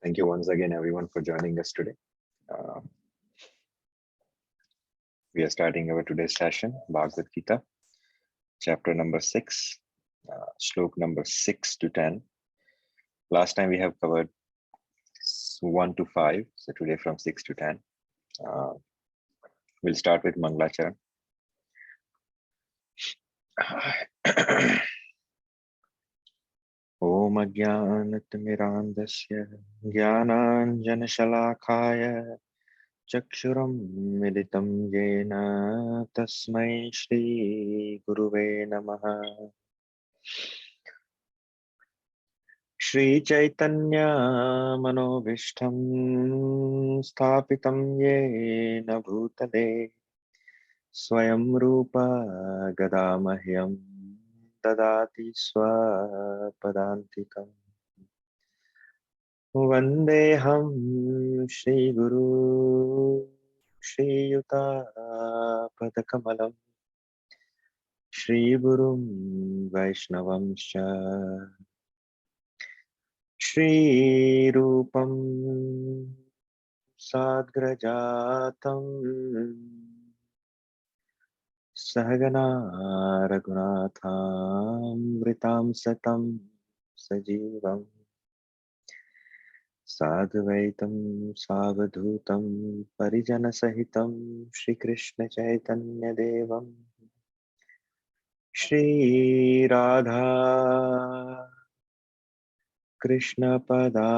Thank you once again, everyone, for joining us today. Uh, we are starting our today's session, Bhagavad Gita, chapter number 6, shlok number 6 to 10. Last time we have covered 1 to 5, so today from 6 to 10. We'll start with Mangalacharan. Om Ajnanatirmirandasya Jnananjanashalakaya Chakshuram Militam Jena Tasmai Shri Guruve Namaha. Shri Chaitanya Manobishtam Sthapitam Yena Bhutale Swayam Rupa Gadamahyam Dadati Swapadantikam Vandeham Shri Guru Shri Yuta Padakamalam Shri Gurum Vaishnavamscha Shri Rupam Sadgrajatam Sahagana Raghunatham Vritam Satam Sajivam Sadvaitam Savadhutam Parijana Sahitam Shri Krishna Chaitanya Devam Shri Radha Krishna Pada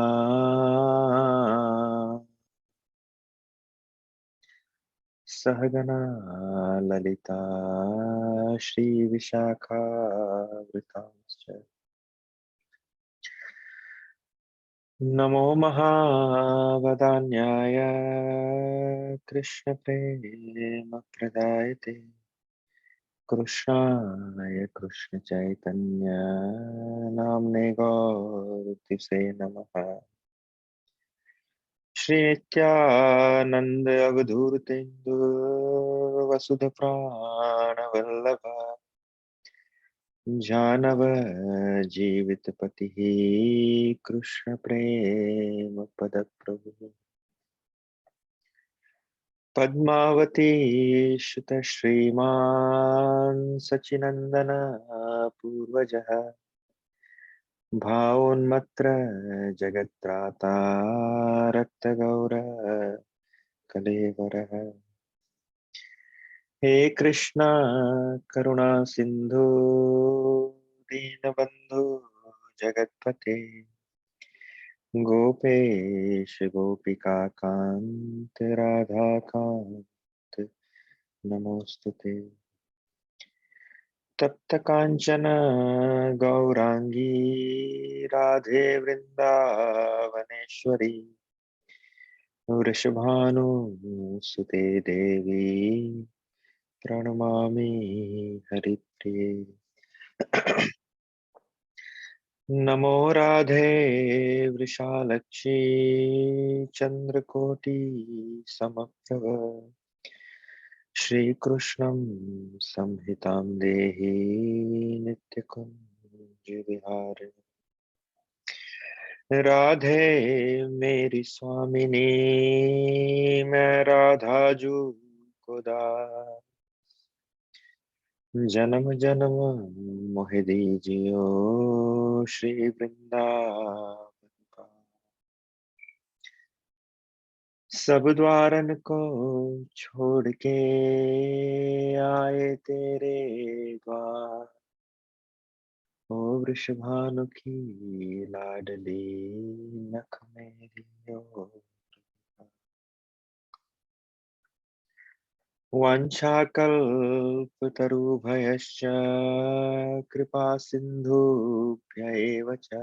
Sahagana Lalita Shri Vishakha Vritamscha Namo Mahavadanyaya Krishna Prema Pradayate Krishnaya Krishna Chaitanya Namne Gaurtise Namaha Shri Nityananda Avadhurtendu Vasudha Prana Vallabha Janava Jivitapatihi Krishna Prema Padaprabhu Padmavati Shuta Shriman Sachinandana Purvajaha Bhaunmatra Jagatrata Rakta Gaura Kalevaraha He Krishna Karuna Sindhu Dinabandhu Jagatpate Gopesh Gopika Kant Radha Kant Namostute Tapta Kanchana Gaurangi Radhe Vrindavaneshwari Vrishabhanu Sute Devi Pranamami Haripriye Namo Radhe Vrishalakshi Chandrakoti Samaprabha Shri Krishnam Samhitam Dehi Nityakunja Vihare Radhe Meri Swamini मैं राधा जू को दास जन्म जन्म मोहि दीजियो श्री वृंदावन का सब द्वारन को छोड़ के आए तेरे द्वार ओ वृषभानु की लाडली नख मेरी ओर वाञ्छाकल्पतरुभयश्च कृपा सिन्धुभ्य एव च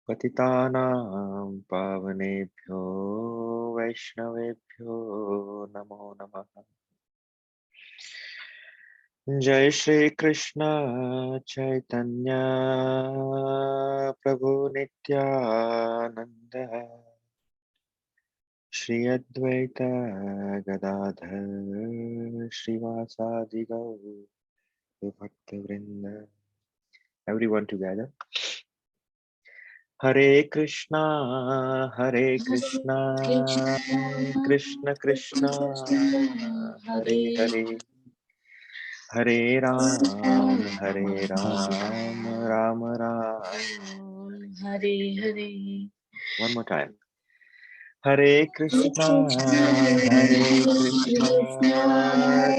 पतितानां पावनेभ्यो वैष्णवेभ्यो नमो नमः जय श्री कृष्ण चैतन्य प्रभु नित्यानंद श्री अद्वैत गदाधर श्रीवासादि गौर भक्त वृंद. Everyone together. Hare Krishna Krishna Krishna Hare Hare Hare Ram Ram Ram Hare Hare. One more time. Hare Krishna Krishna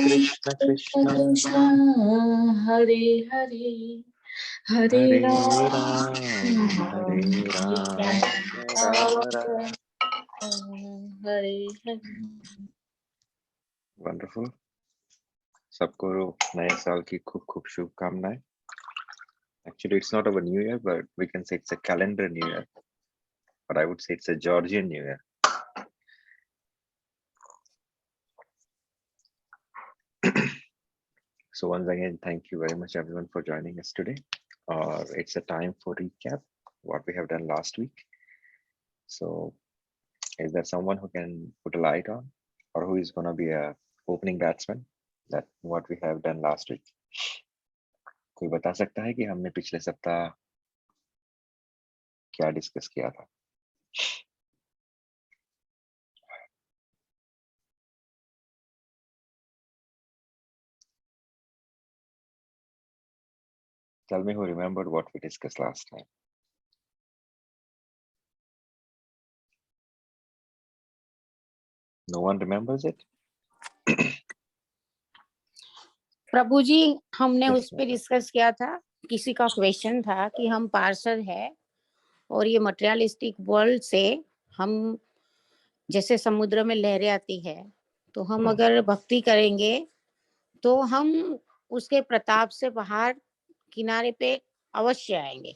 Krishna Krishna Hare Hare. Hare Hare Ram, Ram Ram Ram Hare Hare. Wonderful. सबको नए साल की खूब खूब शुभकामनाएं. Actually, it's not our New Year, but we can say it's a calendar New Year. But I would say it's a Georgian New Year. So once again, thank you very much everyone for joining us today. It's a time for recap what we have done last week. So is there someone who can put a light on, or who is going to be a opening batsman that what we have done last week? कोई बता सकता है कि हमने पिछले सप्ताह क्या discuss किया था? Tell me who remembered what we discussed last time. No one remembers it? प्रभु जी, हमने Yes, उस पे डिस्कस किया था. किसी का क्वेश्चन था कि हम पार्षद है और ये मटेरियलिस्टिक वर्ल्ड से हम जैसे समुद्र में लहरें आती है, तो हम अगर भक्ति करेंगे तो हम उसके प्रताप से बाहर किनारे पे अवश्य आएंगे.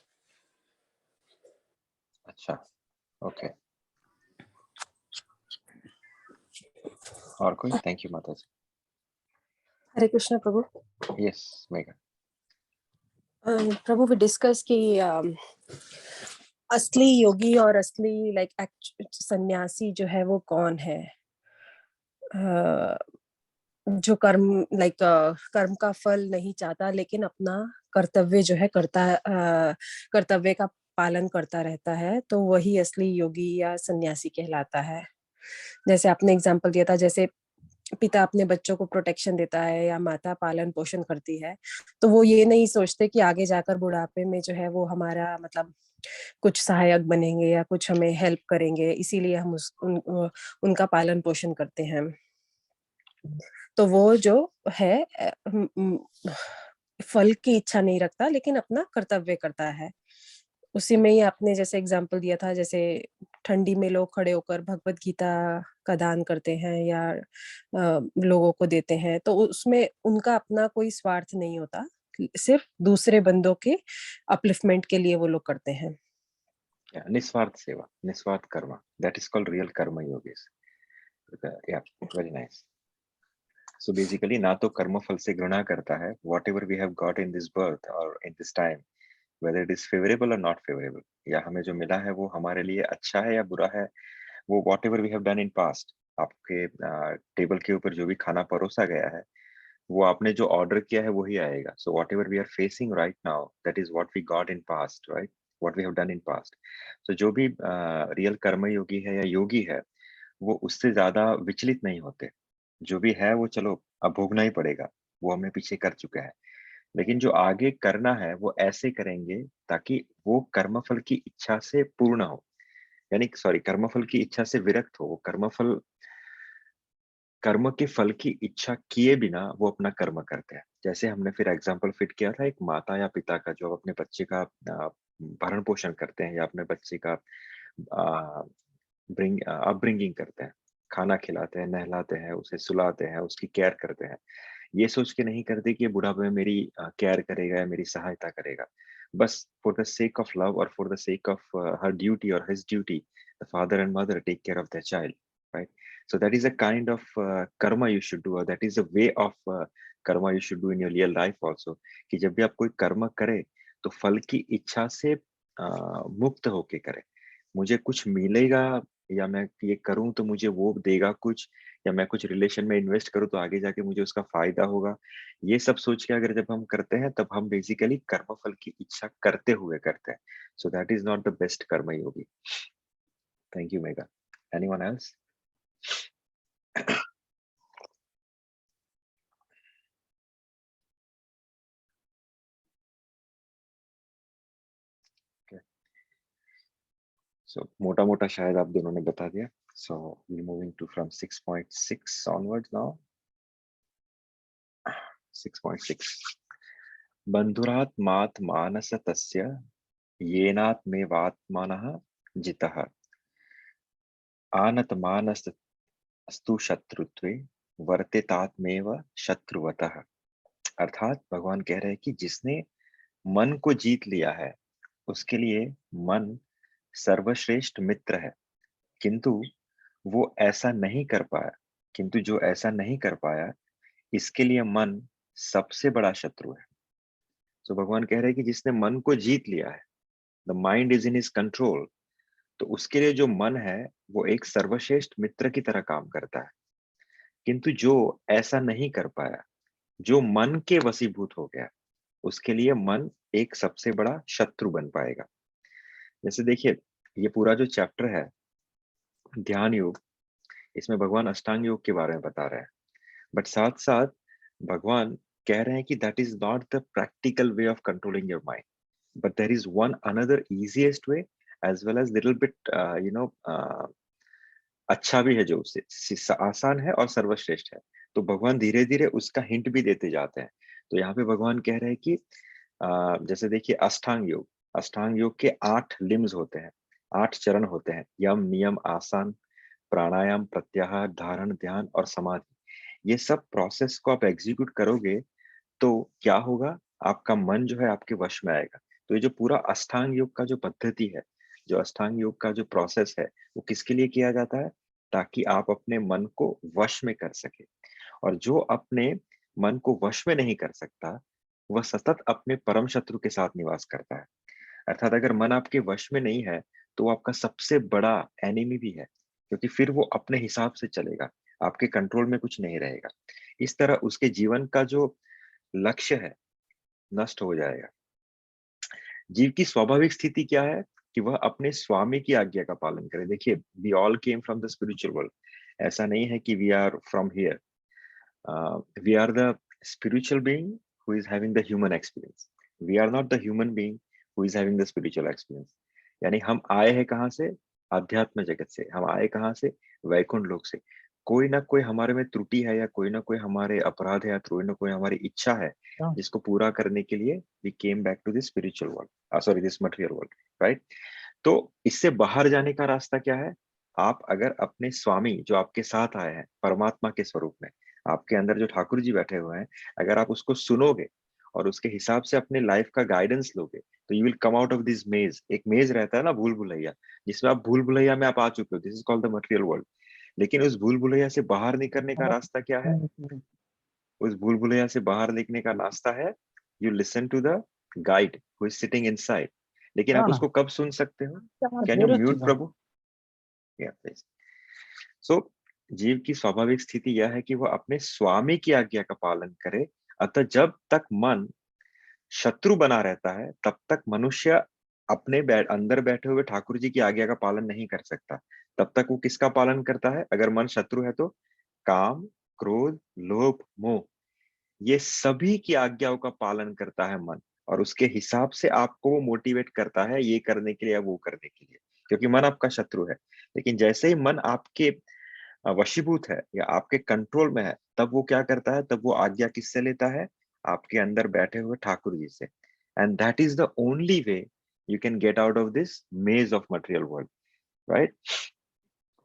अच्छा, ओके. और कोई? थैंक यू माता जी. हरे कृष्ण प्रभु. यस मेघा. प्रभु, वी डिस्कस कि असली योगी और असली सन्यासी जो है वो कौन है. जो कर्म का फल नहीं चाहता, लेकिन अपना कर्तव्य जो है कर्तव्य का पालन करता रहता है, तो वही असली योगी या सन्यासी कहलाता है. जैसे आपने एग्जांपल दिया था, जैसे पिता अपने बच्चों को प्रोटेक्शन देता है या माता पालन पोषण करती है, तो वो ये नहीं सोचते कि आगे जाकर बुढ़ापे में जो है वो हमारा मतलब कुछ सहायक बनेंगे या कुछ हमें हेल्प करेंगे, इसीलिए हम उनका पालन पोषण करते हैं. तो वो जो है फल की इच्छा नहीं रखता, लेकिन अपना कर्तव्य करता है. उसी में ही आपने जैसे एग्जाम्पल दिया था, जैसे ठंडी में लोग खड़े होकर भगवत गीता का दान करते हैं या लोगों को देते हैं, तो उसमें उनका अपना कोई स्वार्थ नहीं होता, सिर्फ दूसरे बंदों के अपलिफ्टमेंट के लिए वो लोग करते हैं. निस्वार्थ सेवा, निस्वार्थ कर्म, that is called real karma yogis. Yeah, very nice. So basically ना तो कर्म फल से घृणा करता है. Whatever we have got in this birth or in this time, whether it is favorable or not favorable, या हमें जो मिला है वो हमारे लिए अच्छा है या बुरा है, वो whatever we have done in past, आपके टेबल के ऊपर जो भी खाना परोसा गया है, वो आपने जो ऑर्डर किया है वही आएगा. So whatever we are facing right now, that is what we got in past, right? What we have done in past. So जो भी रियल कर्म योगी है या योगी है, वो उससे ज्यादा विचलित नहीं होते. जो भी है वो चलो अब भोगना ही पड़ेगा, वो हमें पीछे कर चुका है, लेकिन जो आगे करना है वो ऐसे करेंगे ताकि वो कर्मफल की इच्छा से पूर्ण हो, यानी सॉरी कर्मफल की इच्छा से विरक्त हो. वो कर्म के फल की इच्छा किए बिना वो अपना कर्म करते हैं. जैसे हमने फिर एग्जाम्पल फिट किया था एक माता या पिता का, जो अपने बच्चे का भरण पोषण करते हैं या अपने बच्चे का अपब्रिंगिंग करते हैं, खाना खिलाते हैं, नहलाते हैं, उसे सुलाते हैं, उसकी केयर करते हैं. ये सोच के नहीं करते कि ये बुढ़ापे में मेरी केयर करेगा या मेरी सहायता करेगा. बस for the sake of love और for the sake of her duty और his duty, the father and mother take care of their child, right? So that is a kind of karma you should do, or that is a way of karma you should do in your real life also. कि जब भी आप कोई कर्म करे तो फल की इच्छा से मुक्त होके करे. मुझे कुछ मिलेगा या मैं ये करूं तो मुझे वो देगा कुछ, या मैं कुछ रिलेशन में इन्वेस्ट करूँ तो आगे जाके मुझे उसका फायदा होगा, ये सब सोच के अगर जब हम करते हैं तब हम बेसिकली कर्मफल की इच्छा करते हुए करते हैं. So that is not the best karma yogi. Thank you Megha. Anyone else? So मोटा मोटा शायद आप दोनों ने बता दिया. So we moving to from 6.6 onwards now. 6.6 बंधुरात्मात् मानस तस्य येनात्मेवात्मनः जितः आनतमानस्तु शत्रुत्वे वर्तेतात्मेव शत्रुवतः. अर्थात भगवान कह रहे हैं कि जिसने मन को जीत लिया है उसके लिए मन सर्वश्रेष्ठ मित्र है, किंतु वो ऐसा नहीं कर पाया, किंतु जो ऐसा नहीं कर पाया इसके लिए मन सबसे बड़ा शत्रु है. तो भगवान कह रहे हैं कि जिसने मन को जीत लिया है, the mind is in his control, तो उसके लिए जो मन है वो एक सर्वश्रेष्ठ मित्र की तरह काम करता है. किंतु जो ऐसा नहीं कर पाया, जो मन के वशीभूत हो गया, उसके लिए मन एक सबसे बड़ा शत्रु बन पाएगा. जैसे देखिए, ये पूरा जो चैप्टर है ध्यान योग, इसमें भगवान अष्टांग योग के बारे में बता रहे हैं, बट साथ साथ भगवान कह रहे हैं कि that is not the practical way of controlling your mind, but there is one another easiest way as well as little bit अच्छा भी है, जो उससे आसान है और सर्वश्रेष्ठ है. तो भगवान धीरे धीरे उसका हिंट भी देते जाते हैं. तो यहाँ पे भगवान कह रहे हैं कि जैसे देखिए अष्टांग योग के 8 लिम्स होते हैं, 8 चरण होते हैं, यम नियम आसन प्राणायाम प्रत्याहार धारण ध्यान और समाधि. ये सब प्रोसेस को आप एग्जीक्यूट करोगे तो क्या होगा, आपका मन जो है आपके वश में आएगा. तो ये जो पूरा अष्टांग योग का जो पद्धति है, जो अष्टांग योग का जो प्रोसेस है, वो किसके लिए किया जाता है, ताकि आप अपने मन को वश में कर सके. और जो अपने मन को वश में नहीं कर सकता, वह सतत अपने परम शत्रु के साथ निवास करता है. अर्थात अगर मन आपके वश में नहीं है तो वो आपका सबसे बड़ा एनिमी भी है, क्योंकि फिर वो अपने हिसाब से चलेगा, आपके कंट्रोल में कुछ नहीं रहेगा. इस तरह उसके जीवन का जो लक्ष्य है नष्ट हो जाएगा. जीव की स्वाभाविक स्थिति क्या है कि वह अपने स्वामी की आज्ञा का पालन करे. देखिए, we all came from the spiritual world. ऐसा नहीं है कि we are from here. We are the spiritual being who is having the human experience. We are not the human being who is having the spiritual experience. यानी हम आए हैं कहाँ से, अध्यात्म जगत से. हम आए कहाँ से, वैकुंठ लोक से. कोई ना कोई हमारे में त्रुटि है, या कोई ना कोई हमारे अपराध है, या कोई ना कोई हमारी इच्छा है जिसको पूरा करने के लिए we came back to this spiritual world, sorry this material world, right. तो इससे बाहर जाने का रास्ता क्या है, आप अगर अपने स्वामी जो आपके साथ आए हैं परमात्मा के स्वरूप में, आपके अंदर जो ठाकुर जी बैठे हुए हैं, अगर आप उसको सुनोगे और उसके हिसाब से अपने लाइफ का गाइडेंस लोगे, तो you will come out of this मेज. एक मेज रहता है ना, भूल भुलैया, जिसमें आप भूल भुलैया में आप आ चुके हो, this is called the material world. लेकिन उस भूल भुलैया से बाहर निकलने का रास्ता क्या है, उस भूल भुलैया से बाहर निकलने का रास्ता है, you listen to the guide who is sitting inside. लेकिन आप उसको कब सुन सकते हो, कैन यू म्यूट प्रभु. सो जीव की स्वाभाविक स्थिति यह है कि वह अपने स्वामी की आज्ञा का पालन करे. अतः जब तक मन शत्रु बना रहता है तब तक मनुष्य अपने अंदर बैठे हुए ठाकुर जी की आज्ञा का पालन नहीं कर सकता. तब तक वो किसका पालन करता है, अगर मन शत्रु है तो काम क्रोध लोभ मोह, ये सभी की आज्ञाओं का पालन करता है मन, और उसके हिसाब से आपको वो मोटिवेट करता है ये करने के लिए या वो करने के लिए, क्योंकि मन आपका शत्रु है. लेकिन जैसे ही मन आपके वशीभूत है या आपके कंट्रोल में है, तब वो क्या करता है, तब वो आज्ञा किससे लेता है, आपके अंदर बैठे हुए ठाकुर जी से. And that is the only way you can get out of this मेज ऑफ मटेरियल वर्ल्ड, राइट.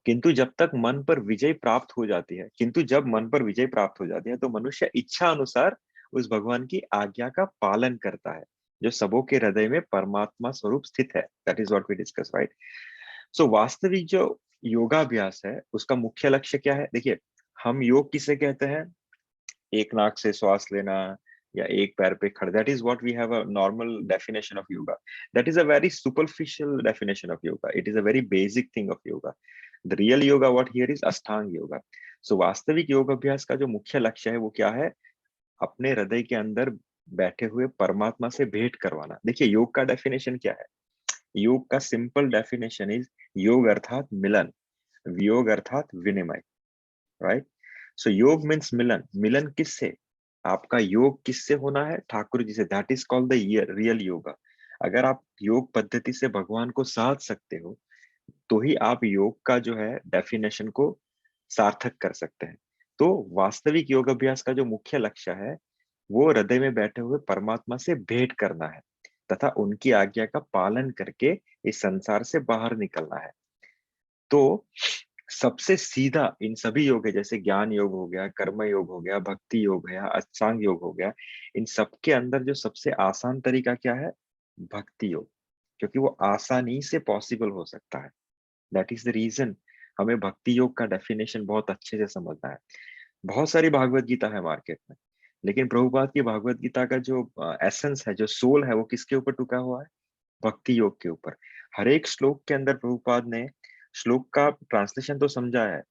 किंतु जब तक मन पर विजय प्राप्त हो जाती है, किंतु जब मन पर विजय प्राप्त हो जाती है तो मनुष्य इच्छा अनुसार उस भगवान की आज्ञा का पालन करता है, जो सबों के हृदय में परमात्मा स्वरूप स्थित है. That is what we discuss, right. So वास्तविक जो योगाभ्यास है उसका मुख्य लक्ष्य क्या है. देखिए, हम योग किसे कहते हैं, एक नाक से श्वास लेना या एक पैर पे खड़े, that is what we have a normal definition of yoga. That is a very superficial definition of yoga. It is a very basic thing of yoga. The real yoga what here is Ashtanga yoga. सो वास्तविक योग अभ्यास का जो मुख्य लक्ष्य है वो क्या है? अपने हृदय के अंदर बैठे हुए परमात्मा से भेंट करवाना। देखिए योग का डेफिनेशन क्या है? योग का सिंपल डेफिनेशन इज योग अर्थात मिलन, वियोग अर्थात विनिमय, राइट? सो योग मीन्स मिलन। मिलन किससे? आपका योग किससे होना है? ठाकुर जी से। That is called the real yoga. अगर आप योग पद्धति से भगवान को साध सकते हो तो ही आप योग का जो है डेफिनेशन को सार्थक कर सकते हैं। तो वास्तविक योग अभ्यास का जो मुख्य लक्ष्य है वो हृदय में बैठे हुए परमात्मा से भेंट करना है तथा उनकी आज्ञा का पालन करके इस संसार से बाहर निकलना है। तो सबसे सीधा इन सभी योग है, जैसे ज्ञान योग हो गया, कर्म योग हो गया, भक्ति योग है, अष्टांग योग हो गया, इन सबके अंदर जो सबसे आसान तरीका क्या है? भक्ति योग, क्योंकि वो आसानी से पॉसिबल हो सकता है। दैट इज द रीजन हमें भक्ति योग का डेफिनेशन बहुत अच्छे से समझना है। बहुत सारी भागवत गीता है मार्केट में, लेकिन प्रभुपाद की भागवत गीता का जो एसेंस है, जो सोल है, वो किसके ऊपर टुका हुआ है? भक्ति योग के ऊपर। हर एक श्लोक के अंदर प्रभुपाद ने श्लोक का ट्रांसलेशन तो समझा है,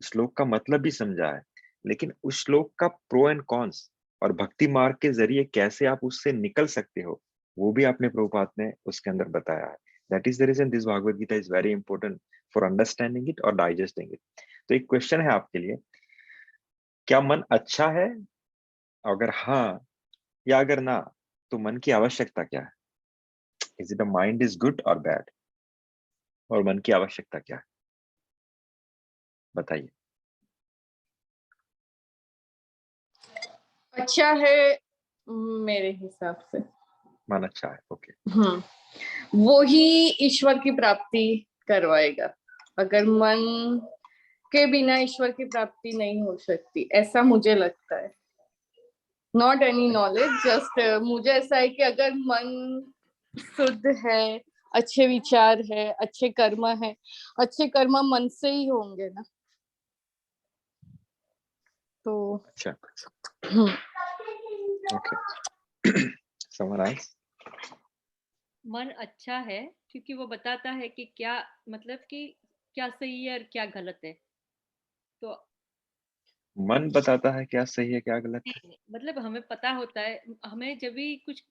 श्लोक का मतलब भी समझा है, लेकिन उस श्लोक का प्रो एंड कॉन्स और भक्ति मार्ग के जरिए कैसे आप उससे निकल सकते हो वो भी आपने प्रभुपाद ने उसके अंदर बताया है। That is the reason this Bhagavad Gita is very important for understanding it और डाइजेस्टिंग इट। तो एक क्वेश्चन है आपके लिए, क्या मन अच्छा है? अगर हाँ या अगर ना, तो मन की आवश्यकता क्या है? Is it a mind is good और बैड? और मन की आवश्यकता क्या है? बताइए। अच्छा है मेरे हिसाब से। मन अच्छा है, ओके। वो ही ईश्वर की प्राप्ति करवाएगा। अगर मन के बिना ईश्वर की प्राप्ति नहीं हो सकती, ऐसा मुझे लगता है। नॉट एनी नॉलेज, जस्ट मुझे ऐसा है कि अगर मन शुद्ध है, अच्छे विचार है, अच्छे कर्म है, अच्छे कर्म मन से ही होंगे ना, तो अच्छा, हम्म, ओके। Someone else? मन अच्छा है क्योंकि वो बताता है कि क्या, मतलब कि क्या सही है और क्या गलत है। तो मन बताता है क्या सही है क्या गलत है? मतलब हमें पता होता है, हमें जब भी कुछ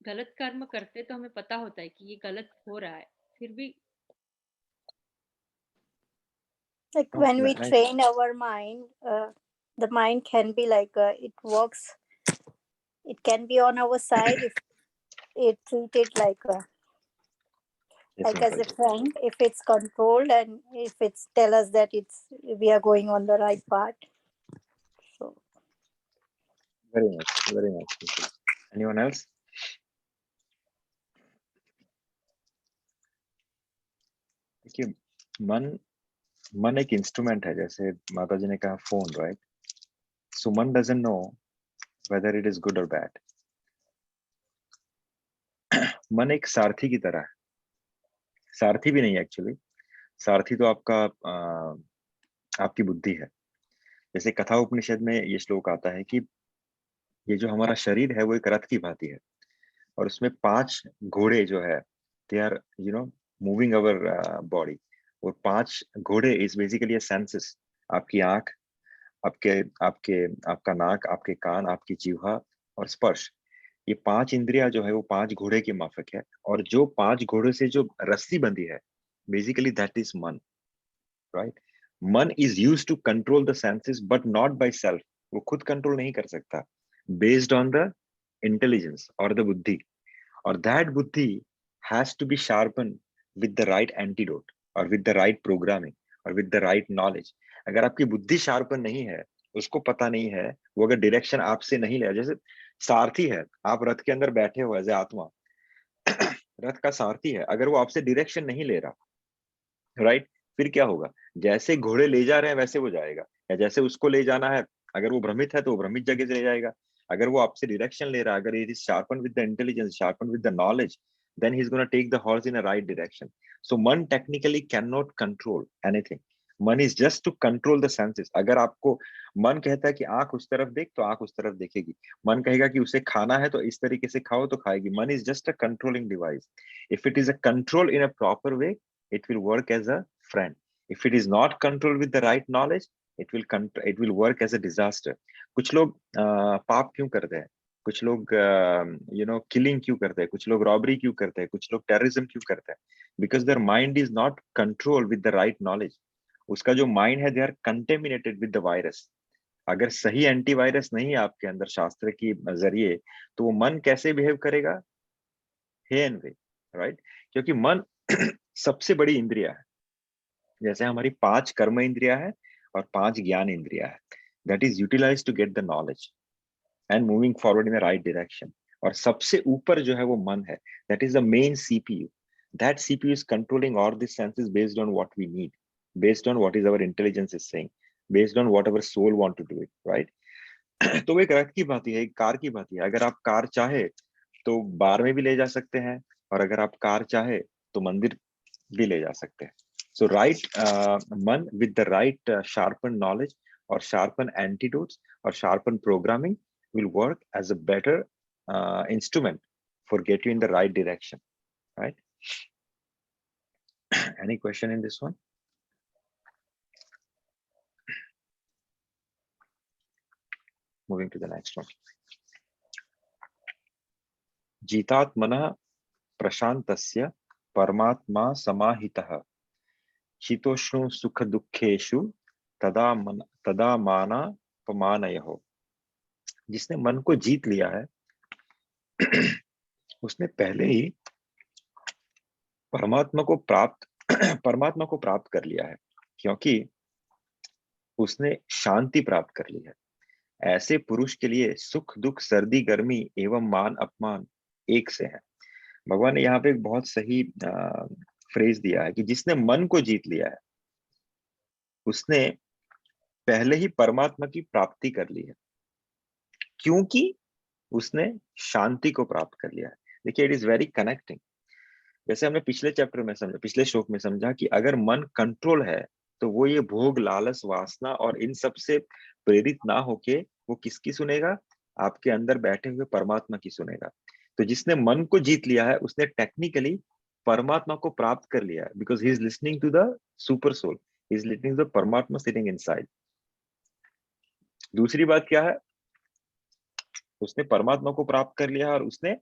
गलत कर्म करते तो हमें पता होता है कि ये गलत हो रहा है, फिर भी Like Oh, when we nice. train our mind, the mind can be like it works. It can be on our side if it treated like Yes, as a Mataji. friend. If it's controlled and if it's tell us that we are going on the right path. So Very nice, very nice. Anyone else? देखिए, मन एक instrument है, जैसे माता जी ने कहा phone, right? So man doesn't know whether it is good और bad. मन एक सारथी की तरह है, सारथी भी नहीं एक्चुअली, सारथी तो आपका आपकी बुद्धि है। जैसे कथा उपनिषद में ये श्लोक आता है कि ये जो हमारा शरीर है वो एक रथ की भांति है और उसमें 5 घोड़े जो है they are moving our body. और 5 घोड़े इज बेसिकली सेंसेस। आपकी आंख, आपके आपके आपका नाक, आपके कान, आपकी जिह्वा और स्पर्श, ये 5 इंद्रियां जो है वो 5 घोड़े की माफक है। और जो 5 घोड़े से जो रस्सी बंधी है, बेसिकली दैट इज मन, राइट? मन is used to control the senses but not by self. वो खुद कंट्रोल नहीं कर सकता, बेस्ड ऑन द इंटेलिजेंस और द बुद्धि। और दैट बुद्धि has to be sharpen with the right antidote और विद द राइट प्रोग्रामिंग और विद द राइट नॉलेज। अगर आपकी बुद्धि शार्पन नहीं है, उसको पता नहीं है, वो अगर डायरेक्शन आपसे नहीं ले, जैसे सारथी है, आप रथ के अंदर बैठे हो एज ए आत्मा, रथ का सारथी है, अगर वो आपसे डायरेक्शन नहीं ले रहा, राइट, फिर क्या होगा? जैसे घोड़े ले जा रहे हैं वैसे वो जाएगा, या जैसे उसको ले जाना है, अगर वो भ्रमित है तो वो भ्रमित जगह से ले जाएगा। अगर वो आपसे डायरेक्शन ले रहा है, अगर it is sharpen with the intelligence, sharpen with the knowledge, then he's going to take the horse in a right direction. So मन technically cannot control anything. मन is just to control the senses. अगर आपको मन कहता है कि आंख उस तरफ देख, तो आंख उस तरफ देखेगी। मन कहेगा कि उसे खाना है तो इस तरीके से खाओ, तो खाएगी। मन is just a controlling device. If it is a control in a proper way, it will work as a friend. If it is not controlled with the right knowledge, it will work as a disaster. कुछ लोग पाप क्यों करते हैं, कुछ लोग killing क्यों करते हैं, कुछ लोग रॉबरी क्यों करते हैं, कुछ लोग टेररिज्म क्यों करते हैं? Because their mind is not control with the right knowledge. उसका जो माइंड है, they are contaminated with the virus. अगर सही एंटीवायरस नहीं है आपके अंदर शास्त्र के जरिए, तो वो मन कैसे बिहेव करेगा? हे एंड वे, राइट? क्योंकि मन सबसे बड़ी इंद्रिया है. जैसे हमारी 5 कर्म इंद्रिया है और 5 ज्ञान इंद्रिया है, that is utilise to get the knowledge and moving forward in the right direction. और सबसे ऊपर जो है वो मन है, that is the main CPU. That CPU is controlling all this senses based on what we need, based on what is our intelligence is saying, based on what our soul want to do it, right? तो वो एक रथ की बात है, एक car की बात है. अगर आप कार चाहे तो बार में भी ले जा सकते हैं, और अगर आप कार चाहे तो मंदिर भी ले जा सकते हैं. So right man with the right sharpened knowledge or sharpened antidotes or sharpened programming will work as a better instrument for get you in the right direction, right? Any question in this one? Moving to the next one. Jitatmana prashantasya paramatma samahitah शीतोष्णु सुख दुखेशु तदा माना पमानयो. जिसने मन को जीत लिया है उसने पहले ही परमात्मा को प्राप्त कर लिया है, क्योंकि उसने शांति प्राप्त कर ली है. ऐसे पुरुष के लिए सुख दुख सर्दी गर्मी एवं मान अपमान एक से है. भगवान ने यहाँ पे एक बहुत सही फ्रेज दिया है कि जिसने मन को जीत लिया है उसने पहले ही परमात्मा की प्राप्ति कर ली है, क्योंकि उसने शांति को प्राप्त कर लिया है. देखिए, इट इज वेरी कनेक्टिंग. जैसे हमने पिछले चैप्टर में समझा, पिछले श्लोक में समझा कि अगर मन कंट्रोल है तो वो ये भोग लालच वासना और इन सब से प्रेरित ना होके वो किसकी सुनेगा? आपके अंदर बैठे हुए परमात्मा की सुनेगा. तो जिसने मन को जीत लिया है उसने टेक्निकली परमात्मा को प्राप्त कर लिया है, because he is listening to the super soul, he is listening to the परमात्मा सिटिंग इनसाइड. दूसरी बात क्या है? उसने परमात्मा को प्राप्त कर लिया है और उसने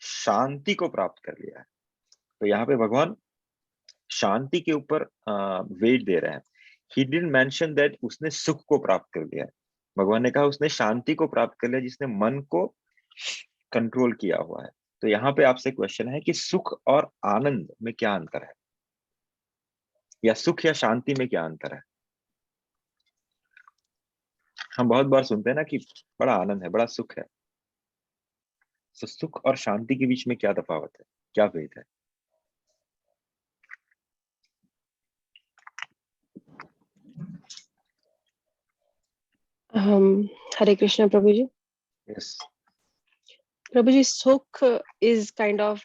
शांति को प्राप्त कर लिया है. तो यहाँ पे भगवान शांति के ऊपर वेट दे रहे हैं. ही डिडंट मेंशन दैट उसने सुख को प्राप्त कर लिया है. भगवान ने कहा उसने शांति को प्राप्त कर लिया, जिसने मन को कंट्रोल किया हुआ है. तो यहाँ पे आपसे क्वेश्चन है कि सुख और आनंद में क्या अंतर है, या सुख या शांति में क्या अंतर है? हम बहुत बार सुनते हैं ना कि बड़ा आनंद है, बड़ा सुख है. तो सुख और शांति के बीच में क्या तफावत है, क्या भेद है? हरे कृष्णा प्रभु जी. यस. प्रभु जी, सुख is kind of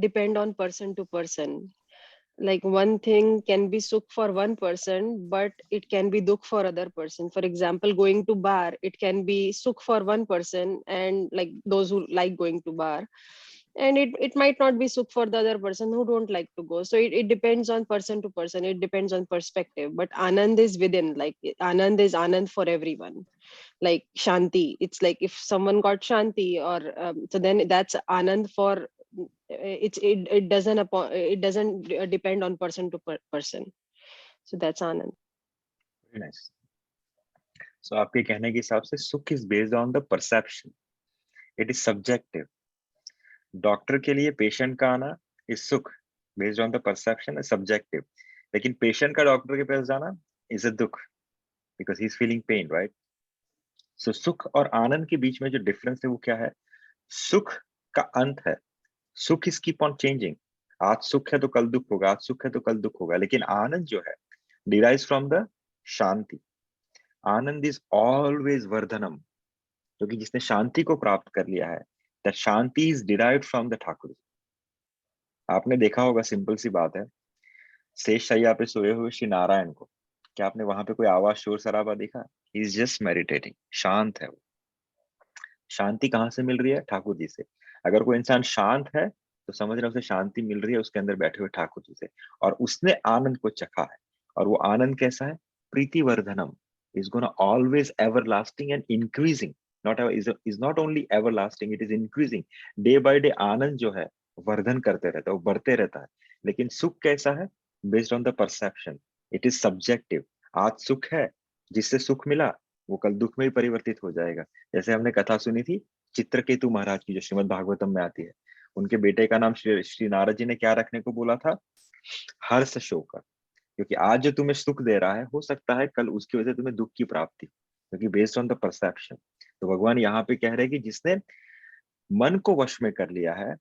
depend on person to person. Like one thing can be sukh for one person, but it can be dukh for other person. For example, going to bar, it can be sukh for one person, and like those who like going to bar, and it might not be sukh for the other person who don't like to go. So it depends on person to person, it depends on perspective. But anand is within, like anand is anand for everyone. Like shanti, it's like if someone got shanti, or so then that's anand for it doesn't depend on person to person. So that's anand. Very nice. So आपके कहने के हिसाब से सुख is based on the perception, it is subjective. Doctor के लिए patient का आना इज सुख, based on the perception, subjective. लेकिन पेशेंट का डॉक्टर के पास जाना इज अ दुख, because he is feeling pain, right? So सुख और आनंद के बीच में जो डिफरेंस है वो क्या है? सुख का अंत है. सुख इज कीप ऑन चेंजिंग. आज सुख है तो कल दुख होगा, आज सुख है तो कल दुख होगा. लेकिन आनंद जो है डिराइव्स फ्रॉम द शांति. आनंद इज ऑलवेज वर्धनम, क्योंकि जिसने शांति को प्राप्त कर लिया है, दैट शांति is derived from the Thakur. आपने देखा होगा, सिंपल सी बात है, शेष शैया पे सोए हुए श्री नारायण को क्या आपने वहां पे कोई आवाज शोर शराबा देखा? ही इज जस्ट मेडिटेटिंग, शांत है वो. शांति कहाँ से मिल रही है? ठाकुर जी से. अगर कोई इंसान शांत है तो समझ रहे उसे शांति मिल रही है उसके अंदर बैठे हुए ठाकुर जी से, और उसने आनंद को चखा है. और वो आनंद कैसा है? प्रीतिवर्धनम, is gonna always everlasting and increasing, not is not only everlasting, it is increasing day by day. आनंद जो है वर्धन करते रहता है, वो बढ़ते रहता है। लेकिन सुख कैसा है? Based on the perception, it is subjective. आज सुख है, जिससे सुख मिला वो कल दुख में ही परिवर्तित हो जाएगा। जैसे हमने कथा सुनी थी चित्रकेतु महाराज की, जो श्रीमद् भागवतम में आती है। उनके बेटे का नाम श्री नारद जी ने क्या रखने को बोला था? हर्ष शोक। क्योंकि आज जो तुम्हें सुख दे रहा है, हो सकता है कल उसकी वजह से तुम्हें दुख की प्राप्ति, क्योंकि बेस्ड ऑन द परसेप्शन। तो भगवान यहाँ पे कह रहे हैं कि जिसने मन को वश में कर लिया है,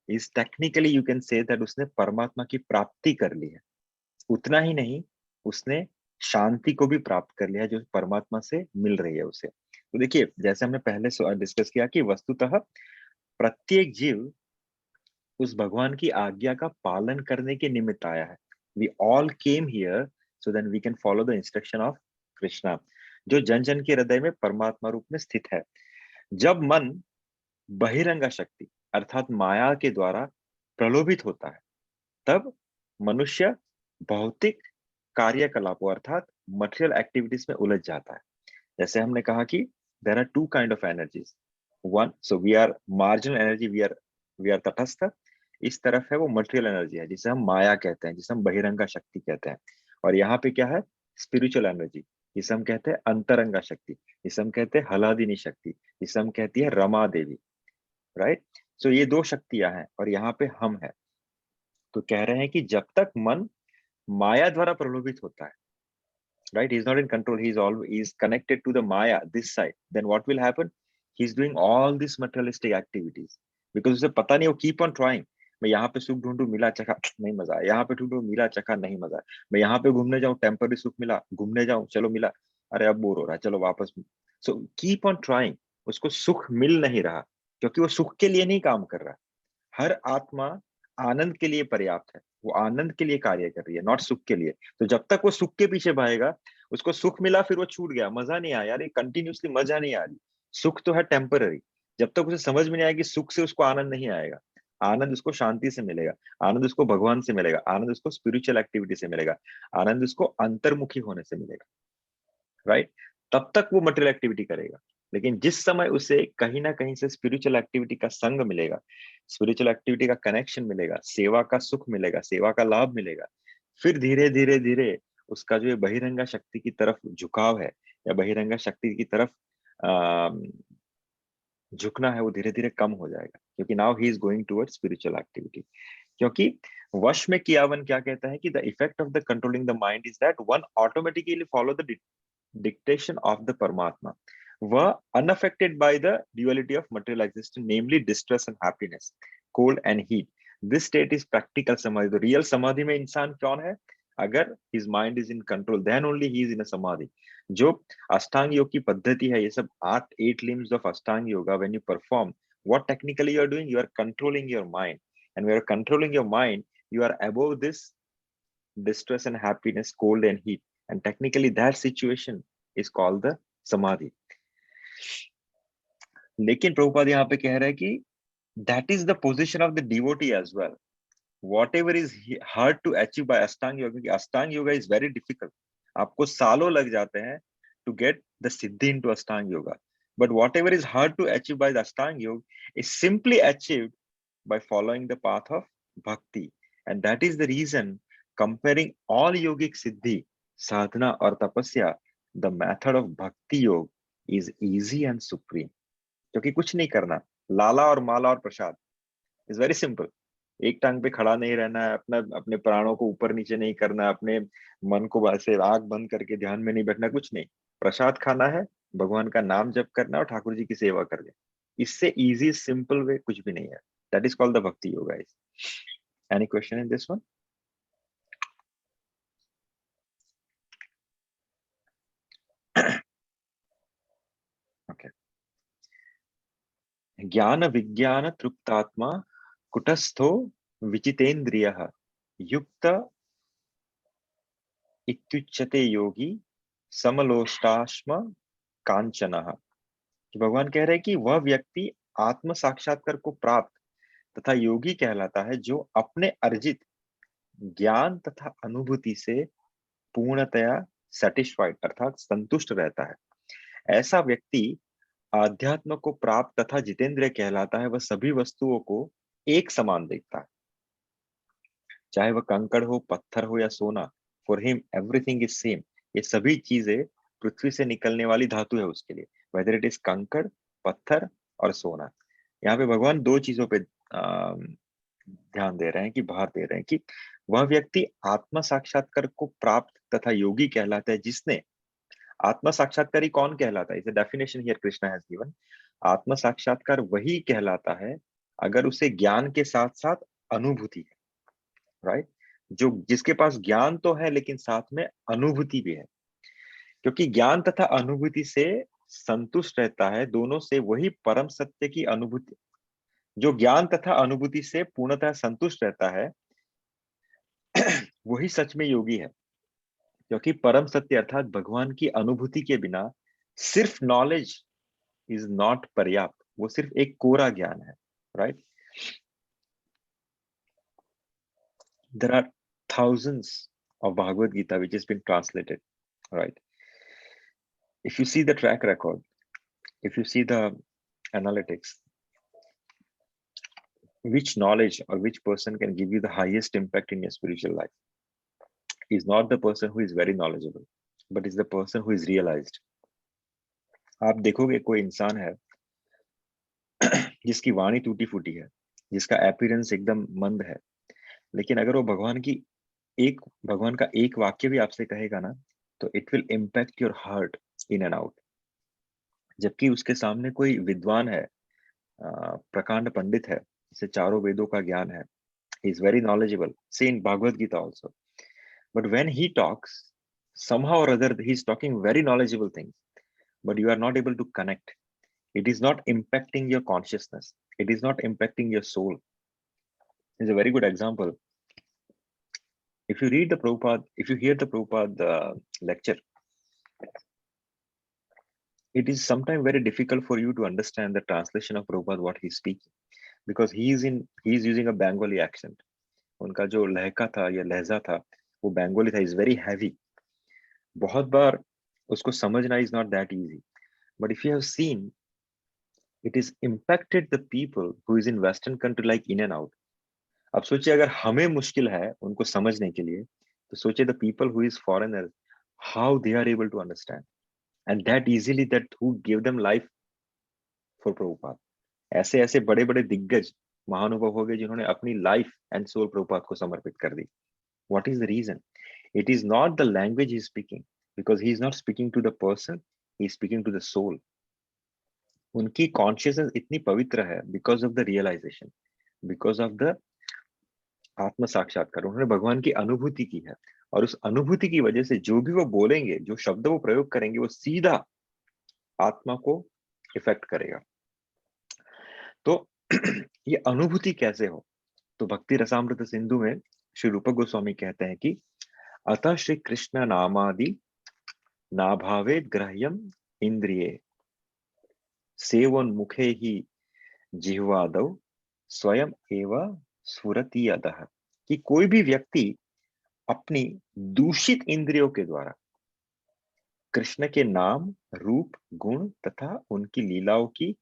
is technically you can say that उसने परमात्मा की प्राप्ति कर ली है। उतना ही नहीं, उसने शांति को भी प्राप्त कर लिया जो परमात्मा से मिल रही है उसे। तो देखिए, जैसे हमने पहले डिस्कस किया कि वस्तुतः प्रत्येक जीव उस भगवान की आज्ञा का पालन करने के निमित्त आया है। We all came here so that we can follow the instruction of Krishna, जो जन जन के हृदय में परमात्मा रूप में स्थित है। जब मन बहिरंगा शक्ति अर्थात माया के द्वारा प्रलोभित होता है, तब मनुष्य भौतिक कार्यकलापों अर्थात मटेरियल एक्टिविटीज में उलझ जाता है। जैसे हमने कहा कि there are two kind of energies. One, so we are marginal energy, we are तटस्थ। इस तरफ है वो मटेरियल एनर्जी है, जिसे हम माया कहते हैं, जिसे हम बहिरंगा शक्ति कहते हैं। और यहाँ पे क्या है? स्पिरिचुअल एनर्जी, जिसे हम कहते हैं अंतरंगा शक्ति, जिसे हम कहते हैं हलादिनी शक्ति, जिसे हम कहती है रमा देवी। राइट? सो ये दो शक्तियां हैं और यहाँ पे हम हैं। तो कह रहे हैं कि जब तक मन माया द्वारा प्रलोभित होता है, right, he is not in control, he is connected to the maya this side, then what will happen? He is doing all these materialistic activities because उसे पता नहीं, वो keep on trying। मैं यहाँ पे सुख ढूंढूं, मिला चखा नहीं मजा आया, यहाँ पे ढूंढूं, मिला चखा नहीं मजा आया, मैं यहाँ पे घूमने जाऊं, टेम्पररी सुख मिला, घूमने जाऊं, चलो मिला, अरे अब बोर हो रहा है, चलो वापस। So keep on trying. उसको सुख मिल नहीं रहा क्योंकि वो सुख के लिए नहीं काम कर रहा। हर आत्मा आनंद के लिए पर्याप्त है, वो आनंद के लिए कार्य कर रही है, नॉट सुख के लिए। तो जब तक वो सुख के पीछे भागेगा, उसको सुख मिला फिर वो छूट गया, मजा नहीं आया, यार ये कंटिन्यूसली मजा नहीं आ रही। सुख तो है टेम्पररी। जब तक उसे समझ में नहीं आएगी सुख से उसको आनंद नहीं आएगा। आनंद उसको शांति से मिलेगा, आनंद उसको भगवान से मिलेगा, आनंद उसको स्पिरिचुअल एक्टिविटी से मिलेगा, आनंद उसको अंतर्मुखी होने से मिलेगा। राइट? तब तक वो मटेरियल एक्टिविटी करेगा। लेकिन जिस समय उसे कहीं ना कहीं से स्पिरिचुअल एक्टिविटी का संग मिलेगा, स्पिरिचुअल एक्टिविटी का कनेक्शन मिलेगा, सेवा का सुख मिलेगा, सेवा का लाभ मिलेगा, फिर धीरे धीरे धीरे उसका जो बहिरंगा शक्ति की तरफ झुकाव है या बहिरंगा शक्ति की तरफ झुकना है, वो धीरे धीरे कम हो जाएगा, क्योंकि now he is going towards spiritual activity. क्योंकि वश में कियावन क्या कहता है कि the effect of the controlling the mind is that one automatically follow the dictation of the Paramatma, were unaffected by the duality of material existence, namely distress and happiness, cold and heat. This state is practical samadhi. The real samadhi में इंसान कौन है? अगर his mind is in control, then only he is in a samadhi. जो अष्टांग योग की पद्धति है, ये सब 8 limbs of Ashtanga yoga, when you perform, what technically you are doing? You are controlling your mind, and when you are controlling your mind, you are above this distress and happiness, cold and heat. And technically that situation is called the samadhi. लेकिन प्रभुपाद यहाँ पे कह रहे हैं कि that is the position of the devotee as well. Whatever is hard to achieve by Ashtanga yoga, क्योंकि Ashtanga yoga is very difficult. आपको सालों लग जाते हैं to get the siddhi into Ashtanga yoga. But whatever is hard to achieve by the Ashtanga yoga is simply achieved by following the path of bhakti. And that is the reason, comparing all yogic siddhi, sadhana और तपस्या, the method of bhakti yoga is easy and supreme. क्योंकि कुछ नहीं करना, लाला और माला और प्रसाद is very simple. एक टांग पे खड़ा नहीं रहना है, अपने प्राणों को ऊपर नीचे नहीं करना, अपने मन को ऐसे आंख बंद करके ध्यान में नहीं बैठना, कुछ नहीं, प्रसाद खाना है, भगवान का नाम जप करना और ठाकुर जी की सेवा करना। इससे इजी सिंपल वे कुछ भी नहीं है। That is called the bhakti yoga. Any question in this one? Okay. ज्ञान विज्ञान तृप्तात्मा कुटस्थो विचितेन्द्रियः युक्त इत्युच्यते योगी समलोष्टाश्म कांचनः। भगवान कह रहे हैं कि वह व्यक्ति आत्म साक्षात्कार को प्राप्त तथा योगी कहलाता है जो अपने अर्जित ज्ञान तथा अनुभूति से पूर्णतया सेटिस्फाइड अर्थात संतुष्ट रहता है, ऐसा व्यक्ति आध्यात्म को प्राप्त तथा जितेंद्रिय कहलाता है। वह सभी वस्तुओं को एक समान देखता है, चाहे वह कंकड़ हो, पत्थर हो या सोना। For him everything is same. ये सभी चीजें पृथ्वी से निकलने वाली धातु है उसके लिए, वेदर इट इज कंकड़, पत्थर और सोना। यहाँ पे भगवान दो चीजों पे ध्यान दे रहे हैं कि भार दे रहे हैं कि वह व्यक्ति आत्म साक्षात्कार को प्राप्त तथा योगी कहलाता है, जिसने आत्म साक्षात्कारी कौन कहलाता है? इसे definition here Krishna has given. आत्म साक्षात्कार वही कहलाता है अगर उसे ज्ञान के साथ साथ अनुभूति है, राइट? जो जिसके पास ज्ञान तो है लेकिन साथ में अनुभूति भी है, क्योंकि ज्ञान तथा अनुभूति से संतुष्ट रहता है, दोनों से वही परम सत्य की अनुभूति। जो ज्ञान तथा अनुभूति से पूर्णतः संतुष्ट रहता है वही सच में योगी है, क्योंकि परम सत्य अर्थात भगवान की अनुभूति के बिना सिर्फ नॉलेज इज नॉट पर्याप्त, वो सिर्फ एक कोरा ज्ञान है, right? There are thousands of Bhagavad Gita which has been translated, right? If you see the track record, if you see the analytics, which knowledge or which person can give you the highest impact in your spiritual life is not the person who is very knowledgeable, but is the person who is realized. आप देखोगे कोई इंसान है जिसकी वाणी टूटी फूटी है, जिसका अपीयरेंस एकदम मंद है, लेकिन अगर वो भगवान का एक वाक्य भी आपसे कहेगा ना, तो it will impact your heart in and out. जबकि उसके सामने कोई विद्वान है, प्रकांड पंडित है, जिसे चारों वेदों का ज्ञान है, he is very knowledgeable, see in Bhagavad Gita also, but when he talks, somehow or other he is talking very knowledgeable things, but you are not able to connect. It is not impacting your consciousness, it is not impacting your soul. Is a very good example. If you read the Prabhupada, if you hear the Prabhupada lecture, it is sometimes very difficult for you to understand the translation of Prabhupada, what he's speaking, because he is using a Bengali accent. उनका जो लहका था या लहजा था वो बंगाली था, is very heavy. बहुत बार उसको समझना is not that easy, but if you have seen, it is impacted the people who is in western country like in and out. अब सोचिए अगर हमें मुश्किल है उनको समझने के लिए, तो सोचिए the people who is foreigner, how they are able to understand and that easily, that who give them life for Prabhupada. ऐसे ऐसे बड़े बड़े दिग्गज महानुभव हो गए जिन्होंने अपनी लाइफ एंड सोल प्रभुपाद को समर्पित कर दी। What is the reason? It is not the language he is speaking, because he is not speaking to the person, he is speaking to the soul. उनकी consciousness इतनी पवित्र है because of the realization, because of the आत्म साक्षात्कार। उन्होंने भगवान की अनुभूति की है, और उस अनुभूति की वजह से जो भी वो बोलेंगे, जो शब्द वो प्रयोग करेंगे, वो सीधा आत्मा को इफेक्ट करेगा। तो ये अनुभूति कैसे हो? तो भक्ति रसामृत सिंधु में श्री रूप गोस्वामी कहते हैं कि अतः श्री कृष्ण नामादि नाभावे ग्राह्यम इंद्रिये सेवोन्मुखे ही जिह्वादौ स्वयं एव स्फुरति अतः। कि कोई भी व्यक्ति अपनी दूषित इंद्रियों के द्वारा कृष्ण के नाम, रूप, गुण तथा उनकी लीलाओं की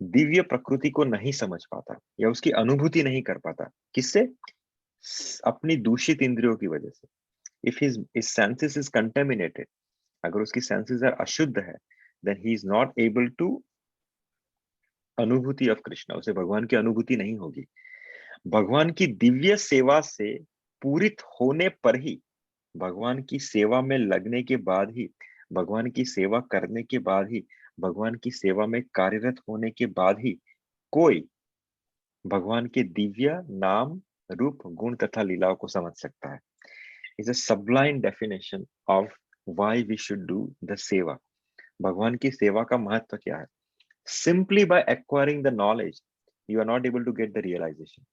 दिव्य प्रकृति को नहीं समझ पाता या उसकी अनुभूति नहीं कर पाता। किससे? अपनी दूषित इंद्रियों की वजह से। If his senses is contaminated, अगर उसकी senses are अशुद्ध है, then he is not able to अनुभूति of कृष्णा, उसे भगवान की अनुभूति नहीं होगी। भगवान की दिव्य सेवा से पूरित होने पर ही, भगवान की सेवा में लगने के बाद ही, भगवान की सेवा करने के बाद ही, भगवान की सेवा में कार्यरत होने के बाद ही कोई भगवान के दिव्य नाम, रूप, गुण तथा लीलाओं को समझ सकता है। is a sublime definition of why we should do the seva. भगवान की सेवा का महत्व क्या है? Simply by acquiring the knowledge, you are not able to get the realization.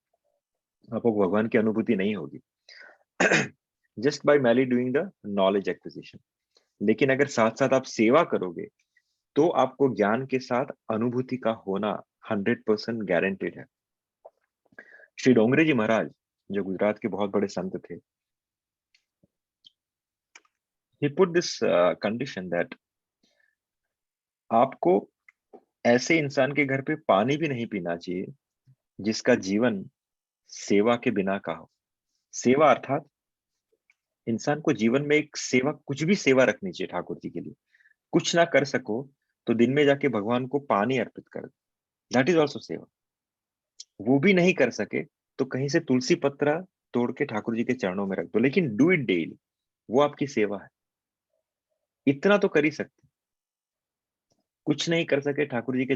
आपको भगवान की अनुभूति नहीं होगी just by merely doing the knowledge acquisition. लेकिन अगर साथ साथ आप सेवा करोगे तो आपको ज्ञान के साथ अनुभूति का होना 100% गारंटेड है। श्री डोंगरे जी महाराज, जो गुजरात के बहुत बड़े संत थे, he put this condition that आपको ऐसे इंसान के घर पे पानी भी नहीं पीना चाहिए जिसका जीवन सेवा के बिना का हो। सेवा अर्थात इंसान को जीवन में एक सेवा, कुछ भी सेवा रखनी चाहिए ठाकुर जी के लिए। कुछ ना कर सको तो दिन में जाके भगवान को पानी अर्पित कर दो, दैट इज ऑल्सो सेवा। वो भी नहीं कर सके तो कहीं से तुलसी पत्रा तोड़ के ठाकुर जी के चरणों में रख दो, लेकिन डू इट डेली, वो आपकी सेवा है। इतना तो कर ही सकते। कुछ नहीं कर सके, ठाकुर जी के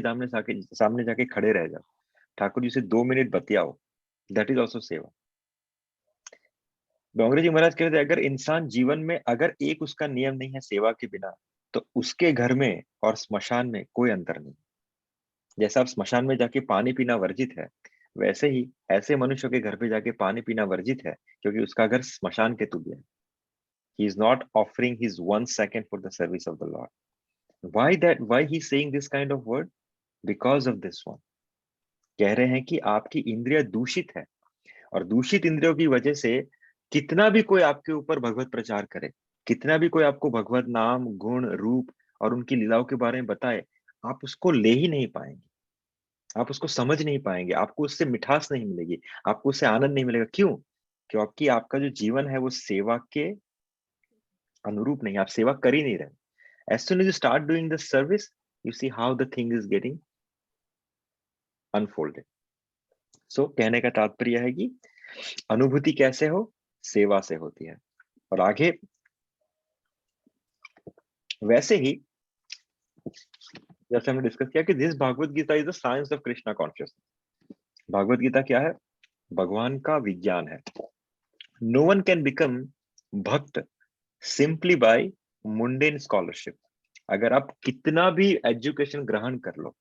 सामने जाके खड़े रह जाओ, ठाकुर जी से 2 मिनट बतियाओ, दैट इज ऑल्सो सेवा। डोंगरे जी महाराज कहते हैं, अगर इंसान जीवन में अगर एक उसका नियम नहीं है सेवा के बिना, तो उसके घर में और स्मशान में कोई अंतर नहीं। जैसा आप स्मशान में जाके पानी पीना वर्जित है, वैसे ही ऐसे मनुष्य के घर पे जाके पानी पीना वर्जित है, क्योंकि उसका घर स्मशान के तुल्य है। He is not offering his 1 second for the service of the Lord. Why he's saying this kind of word? Because of this one. कह रहे हैं कि आपकी इंद्रिय दूषित है, और दूषित इंद्रियों की वजह से कितना भी कोई आपके ऊपर भगवत प्रचार करे, कितना भी कोई आपको भगवत नाम, गुण, रूप और उनकी लीलाओं के बारे में बताए, आप उसको ले ही नहीं पाएंगे, आप उसको समझ नहीं पाएंगे, आपको उससे मिठास नहीं मिलेगी, आपको उससे आनंद नहीं मिलेगा। क्यों? क्योंकि आपका जो जीवन है वो सेवा के अनुरूप नहीं, आप सेवा कर ही नहीं रहे। As soon as you start doing the service, you see how the thing is getting unfolded. So कहने का तात्पर्य है कि अनुभूति कैसे हो? सेवा से होती है। और आगे वैसे ही जैसे हमने डिस्कस किया कि this Bhagavad Gita is the science of Krishna consciousness. Bhagavad Gita क्या है? भगवान का विज्ञान है। नो वन कैन बिकम भक्त सिंपली बाय मुंडेन स्कॉलरशिप। अगर आप कितना भी एजुकेशन ग्रहण कर लो,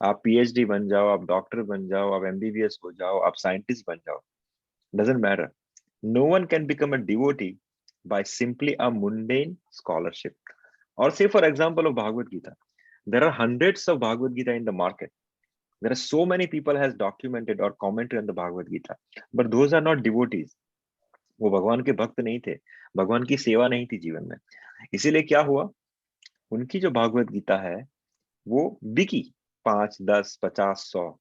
आप पीएचडी बन जाओ, आप डॉक्टर बन जाओ, आप एमबीबीएस हो जाओ, आप साइंटिस्ट बन जाओ, doesn't matter, no one can become a devotee by simply a mundane scholarship. Or say for example of Bhagavad Gita, there are hundreds of Bhagavad Gita in the market. There are so many people has documented or commented on the Bhagavad Gita, but those are not devotees. वो भगवान के भक्त नहीं थे, भगवान की सेवा नहीं थी जीवन में। इसीलिए क्या हुआ, उनकी जो भागवत गीता है वो बिकी 5, 10, 50, 100,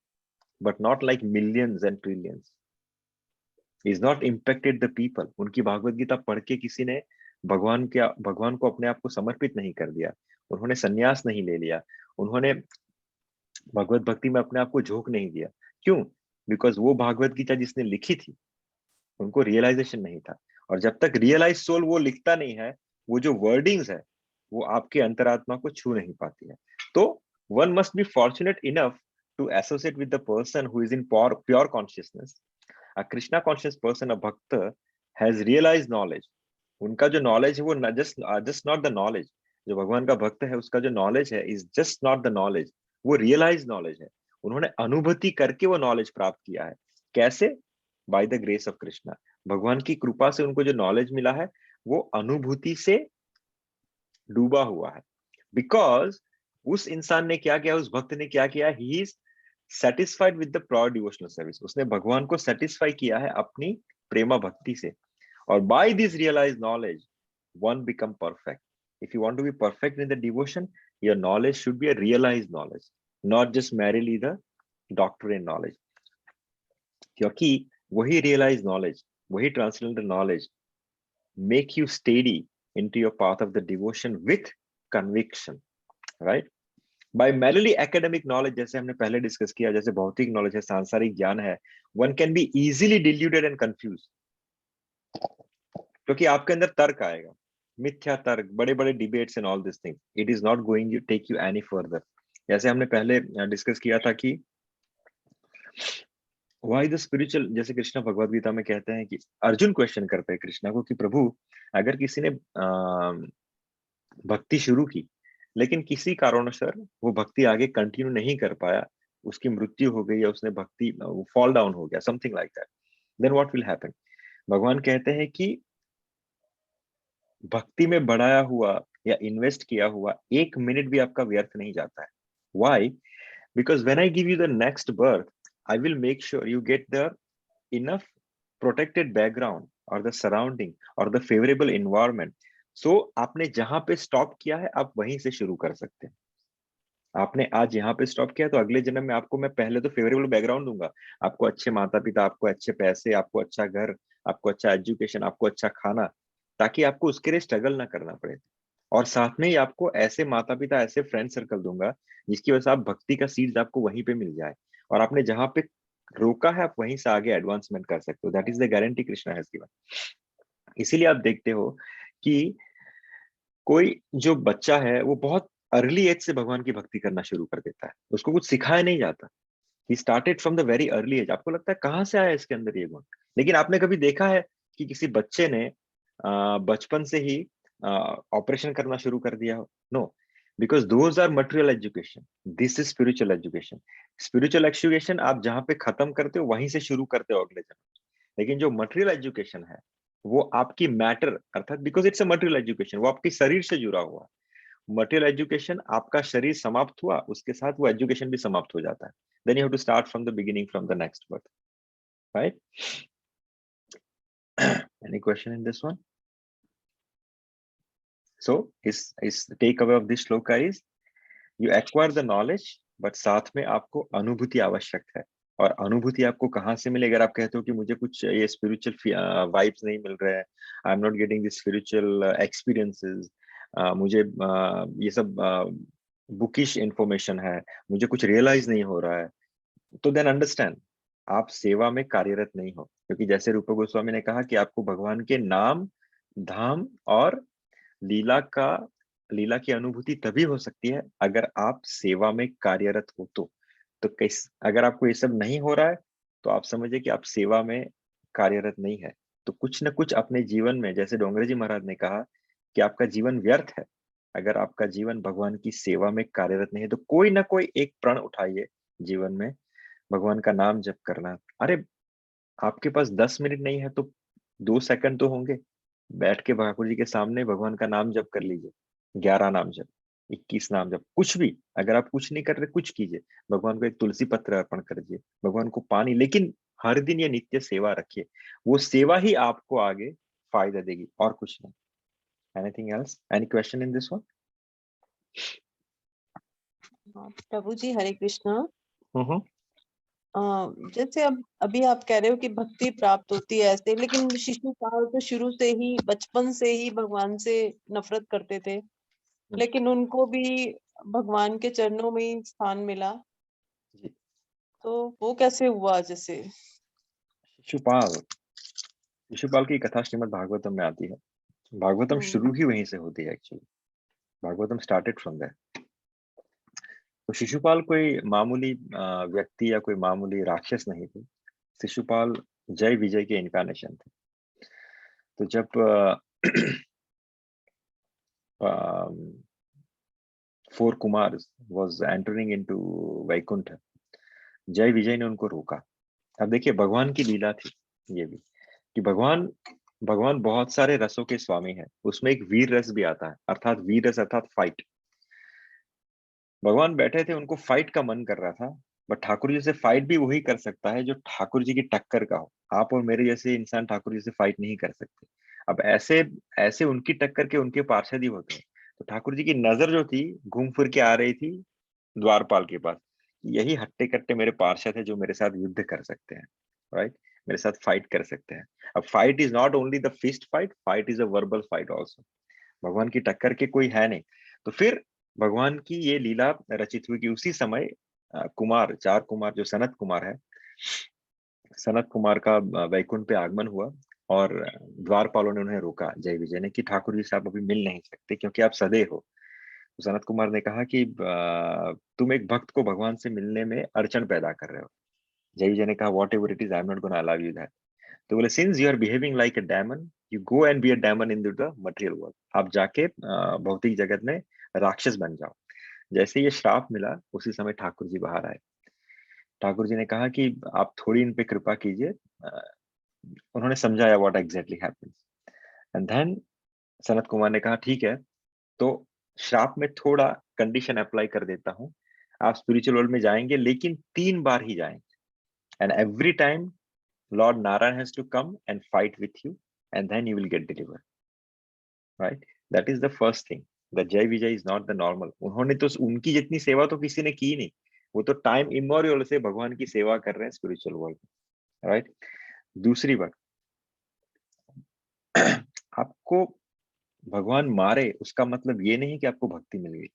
but not like millions and trillions. Is not impacted the people. उनकी भागवत गीता पढ़ के किसी ने भगवान को अपने आप को समर्पित नहीं कर दिया, उन्होंने सन्यास नहीं ले लिया, उन्होंने भगवत भक्ति में अपने आप को झोंक नहीं दिया। क्यों? बिकॉज वो भागवत गीता जिसने लिखी थी उनको रियलाइजेशन नहीं था, और जब तक रियलाइज सोल वो लिखता नहीं है, वो जो वर्डिंग्स है वो आपके अंतरात्मा को छू नहीं पाती है। तो one must be fortunate enough to associate with the person who is in pure consciousness. A Krishna conscious person, a भक्त, हैज रियलाइज नॉलेज। उनका जो नॉलेज है वो जस्ट नॉट द नॉलेज। जो भगवान का भक्त है उसका जो नॉलेज है is just not the knowledge, वो रियलाइज नॉलेज है। उन्होंने अनुभूति करके वो नॉलेज प्राप्त किया है। कैसे? By the grace of Krishna. भगवान की कृपा से उनको जो नॉलेज मिला है वो अनुभूति से डूबा हुआ है। बिकॉज उस इंसान ने क्या किया, उस भक्त ने क्या किया, he is satisfied with the pure devotional service. उसने भगवान को सेटिस्फाई किया है अपनी प्रेमा भक्ति से, और by this realise knowledge one become perfect. If you want to be perfect in the devotion, your knowledge should be a realise knowledge, not just merely the doctrine knowledge. क्योंकि वही रियलाइज नॉलेज, वही transcendental knowledge make you steady into your path of the devotion with conviction, right? By merely academic knowledge, जैसे हमने पहले discuss किया, जैसे भौतिक knowledge है, सांसारिक ज्ञान है, one can be easily deluded and confused, क्योंकि आपके अंदर तर्क आएगा, मिथ्या तर्क, बड़े बड़े debates and all this thing, it is not going to take you any further. जैसे हमने पहले डिस्कस किया था कि वाई द स्पिरिचुअल, जैसे कृष्णा भगवद गीता में कहते हैं कि अर्जुन क्वेश्चन करते हैं कृष्णा को कि प्रभु, अगर किसी ने भक्ति शुरू की लेकिन किसी कारणवश वो भक्ति आगे कंटिन्यू नहीं कर पाया, उसकी मृत्यु हो गई या उसने भक्ति फॉल डाउन हो गया, something like that, then what will happen? भगवान कहते हैं कि भक्ति में बढ़ाया हुआ या इन्वेस्ट किया हुआ 1 मिनट भी आपका व्यर्थ नहीं जाता है। Why? Because when I give you the next birth, I will make sure you get the enough protected background or the surrounding or the favorable environment सो आपने जहां पे स्टॉप किया है आप वहीं से शुरू कर सकते हैं। आपने आज यहाँ पे स्टॉप किया तो अगले जन्म में आपको मैं पहले तो फेवरेबल बैकग्राउंड दूंगा, आपको अच्छे माता पिता, आपको अच्छे पैसे, आपको अच्छा घर, आपको अच्छा एजुकेशन, आपको अच्छा खाना, ताकि आपको उसके लिए स्ट्रगल ना करना पड़े। और साथ में ही आपको ऐसे माता पिता, ऐसे फ्रेंड सर्कल दूंगा जिसकी वजह से आप भक्ति का सीड्स आपको वहीं पे मिल जाए, और आपने जहां पे रोका है आप वहीं से आगे एडवांसमेंट कर सकते हो। That is the guarantee Krishna has given. इसीलिए आप देखते हो कि कोई जो बच्चा है वो बहुत अर्ली एज से भगवान की भक्ति करना शुरू कर देता है, उसको कुछ सिखाया नहीं जाता। He started from the very early age. आपको लगता है कहाँ से आया इसके अंदर ये गुण, लेकिन आपने कभी देखा है कि किसी बच्चे ने बचपन से ही ऑपरेशन करना शुरू कर दिया हो? No, because those are material education, this is spiritual education. Spiritual education आप जहाँ पे खत्म करते हो वहीं से शुरू करते हो अगले जन्म। लेकिन जो मटेरियल एजुकेशन है वो आपकी मैटर, अर्थात because it's a material education, वो आपके शरीर से जुड़ा हुआ है। मटेरियल एजुकेशन, आपका शरीर समाप्त हुआ उसके साथ वो एजुकेशन भी समाप्त हो जाता है। Then you have to start from the beginning, from the next birth, right? Any question in this one? So इस take away of this shloka is you acquire the knowledge, but साथ में आपको अनुभूति आवश्यक है। और अनुभूति आपको कहाँ से मिले? अगर आप कहते हो कि मुझे कुछ ये स्पिरिचुअल वाइब्स नहीं मिल रहे हैं, आई am not getting this spiritual experiences, मुझे ये सब बुकिश इंफॉर्मेशन है, मुझे कुछ रियलाइज नहीं हो रहा है, तो देन अंडरस्टैंड आप सेवा में कार्यरत नहीं हो। क्योंकि जैसे रूप गोस्वामी ने कहा कि आपको भगवान के नाम, धाम और लीला का लीला की अनुभूति तभी हो सकती है अगर आप सेवा में कार्यरत हो। तो किस अगर आपको ये सब नहीं हो रहा है तो आप समझिए कि आप सेवा में कार्यरत नहीं है। तो कुछ न कुछ अपने जीवन में, जैसे डोंगरे जी महाराज ने कहा कि आपका जीवन व्यर्थ है अगर आपका जीवन भगवान की सेवा में कार्यरत नहीं है। तो कोई ना कोई एक प्रण उठाइए जीवन में, भगवान का नाम जप करना। अरे आपके पास 10 मिनट नहीं है तो 2 सेकंड तो होंगे, बैठ के ठाकुर जी के सामने भगवान का नाम जप कर लीजिए। 11 नाम जप, 21 नाम जप, कुछ भी। अगर आप कुछ नहीं कर रहे, कुछ कीजिए। भगवान को एक तुलसी पत्र अर्पण करिए, भगवान को पानी, लेकिन हर दिन ये नित्य सेवा रखिए। वो सेवा ही आपको आगे फायदा देगी और कुछ नहीं। Anything else? Any question in this one? प्रभु जी हरे कृष्णा। जैसे अब अभी आप कह रहे हो कि भक्ति प्राप्त होती है ऐसे, लेकिन शिशुपाल तो शुरू से ही, बचपन से ही भगवान से नफरत करते थे, लेकिन उनको भी भगवान के चरणों में ही स्थान मिला। जी। तो वो कैसे हुआ? जैसे शिशुपाल की कथा श्रीमद् भागवतम में आती है। भागवतम शुरू ही वहीं से होती है actually. Bhagavatam started from there. तो शिशुपाल कोई मामूली व्यक्ति या कोई मामूली राक्षस नहीं थे। शिशुपाल जय विजय के इनकारनेशन थे। तो जब 4 Kumars was entering into Vaikuntha, Jaya Vijaya ने उनको रोका। अब देखिए भगवान की लीला थी ये भी कि भगवान बहुत सारे रसों के स्वामी है। उसमें एक वीर रस भी आता है, अर्थात वीर रस अर्थात फाइट। भगवान बैठे थे, उनको फाइट का मन कर रहा था, बट ठाकुर जी से फाइट भी वही कर सकता है जो ठाकुर जी की टक्कर का हो। आप और मेरे जैसे इंसान ठाकुर जी से फाइट नहीं कर सकते। अब ऐसे ऐसे उनकी टक्कर के उनके पार्षद ही होते हैं। तो ठाकुर जी की नजर जो थी घूम फिर के आ रही थी द्वारपाल के पास, यही हट्टे कट्टे मेरे पार्षद है जो मेरे साथ युद्ध कर सकते हैं, राइट? मेरे साथ फाइट कर सकते हैं। अब fight is not only the fist fight, fight is a verbal fight also. भगवान की टक्कर के कोई है नहीं। तो फिर भगवान की ये लीला रचित हुई कि उसी समय कुमार, 4 कुमार, जो सनत कुमार है, सनत कुमार का वैकुंठ पे आगमन हुआ और द्वारपालों ने उन्हें रोका, जय विजय ने, कि ठाकुर जी से आप अभी मिल नहीं सकते क्योंकि आप सदे हो। तो सनत कुमार ने कहा कि तुम एक भक्त को भगवान से मिलने में अड़चन पैदा कर रहे हो। जय विजय ने कहा whatever it is, I am not gonna allow you that. तो बोले since you are behaving like a diamond, you go and be a diamond in the material world. आप जाके भौतिक जगत में राक्षस बन जाओ। जैसे ये श्राप मिला उसी समय ठाकुर जी बाहर आए। ठाकुर जी ने कहा कि आप थोड़ी इन पे कृपा कीजिए। उन्होंने समझाया what exactly happens. And then Sanat Kumar ने कहा ठीक है, तो श्राप में थोड़ा कंडीशन अप्लाई कर देता हूँ। आप स्पिरिचुअल वर्ल्ड में जाएंगे लेकिन 3 बार ही जाएंगे, and every time Lord Narayan has to come and fight with you, and then you will get delivered, right? That is the first thing. The जय विजय इज नॉट द नॉर्मल। उन्होंने तो उनकी जितनी सेवा तो किसी ने की नहीं, वो तो टाइम इमोरियल से भगवान की सेवा कर रहे हैं स्पिरिचुअल वर्ल्ड में, राइट। दूसरी बात, आपको भगवान मारे उसका मतलब ये नहीं कि आपको भक्ति मिल गई।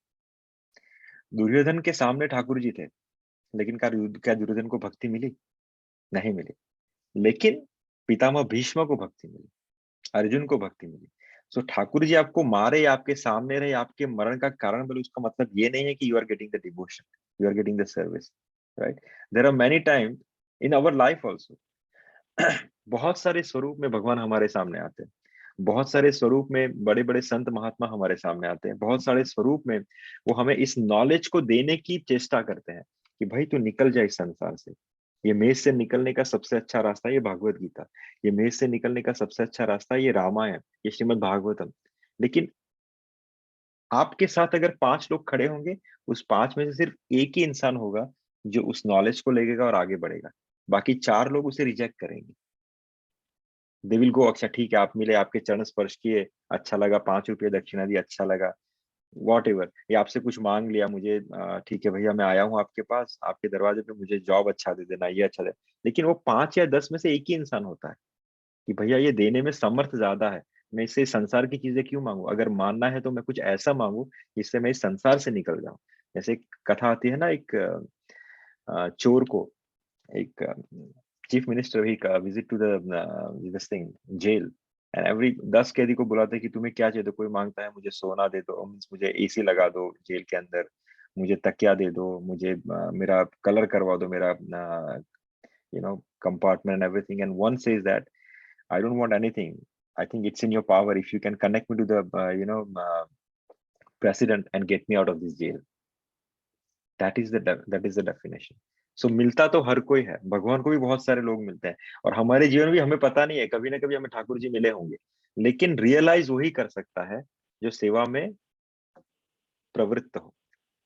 दुर्योधन के सामने ठाकुर जी थे, लेकिन क्या दुर्योधन को भक्ति मिली? नहीं मिली। लेकिन पितामह भीष्म को भक्ति मिली, अर्जुन को भक्ति मिली। सो ठाकुर जी आपको मारे या आपके सामने रहे, आपके मरण का कारण बने, उसका मतलब ये नहीं है कि you are getting the devotion, you are getting the service, right. There are many times in our life also बहुत सारे स्वरूप में भगवान हमारे सामने आते हैं, बहुत सारे स्वरूप में बड़े बड़े संत महात्मा हमारे सामने आते हैं, बहुत सारे स्वरूप में वो हमें इस नॉलेज को देने की चेष्टा करते हैं कि भाई तू निकल जाए इस संसार से। ये मेज से निकलने का सबसे अच्छा रास्ता ये भागवत गीता, ये मेज से निकलने का सबसे अच्छा रास्ता ये रामायण, ये श्रीमद् भागवतम। लेकिन आपके साथ अगर 5 लोग खड़े होंगे, उस 5 में से सिर्फ एक ही इंसान होगा जो उस नॉलेज को लेगा और आगे बढ़ेगा, बाकी 4 लोग उसे रिजेक्ट करेंगे। दे विल गो, अच्छा ठीक है आप मिले, आपके चरण स्पर्श किए, अच्छा लगा, 5 रुपये दक्षिणा दी, अच्छा लगा, वॉट एवर, या आपसे कुछ मांग लिया, मुझे ठीक है भैया मैं आया हूँ आपके पास, आपके दरवाजे पे, मुझे जॉब अच्छा दे देना, ये अच्छा दे। लेकिन वो 5 या 10 में से एक ही इंसान होता है कि भैया ये देने में समर्थ ज्यादा है, मैं इससे संसार की चीजें क्यों मांगू, अगर मानना है तो मैं कुछ ऐसा मांगू जिससे मैं इस संसार से निकल जाऊं। जैसे एक कथा आती है ना, एक चोर को एक चीफ मिनिस्टर ही का visit to this thing jail, and every 10 कैदी को बुलाते हैं कि तुम्हें क्या चाहिए, तो कोई मांगता है मुझे सोना दे दो, मुझे एसी लगा दो जेल के अंदर, मुझे तकिया दे दो, मुझे मेरा कलर करवा दो, मेरा compartment and everything, and one says that I don't want anything, I think it's in your power if you can connect me to the president and get me out of this jail. that is the definition. So मिलता तो हर कोई है, भगवान को भी बहुत सारे लोग मिलते हैं, और हमारे जीवन में भी हमें पता नहीं है, कभी ना कभी हमें ठाकुर जी मिले होंगे, लेकिन रियलाइज वही कर सकता है जो सेवा में प्रवृत्त हो।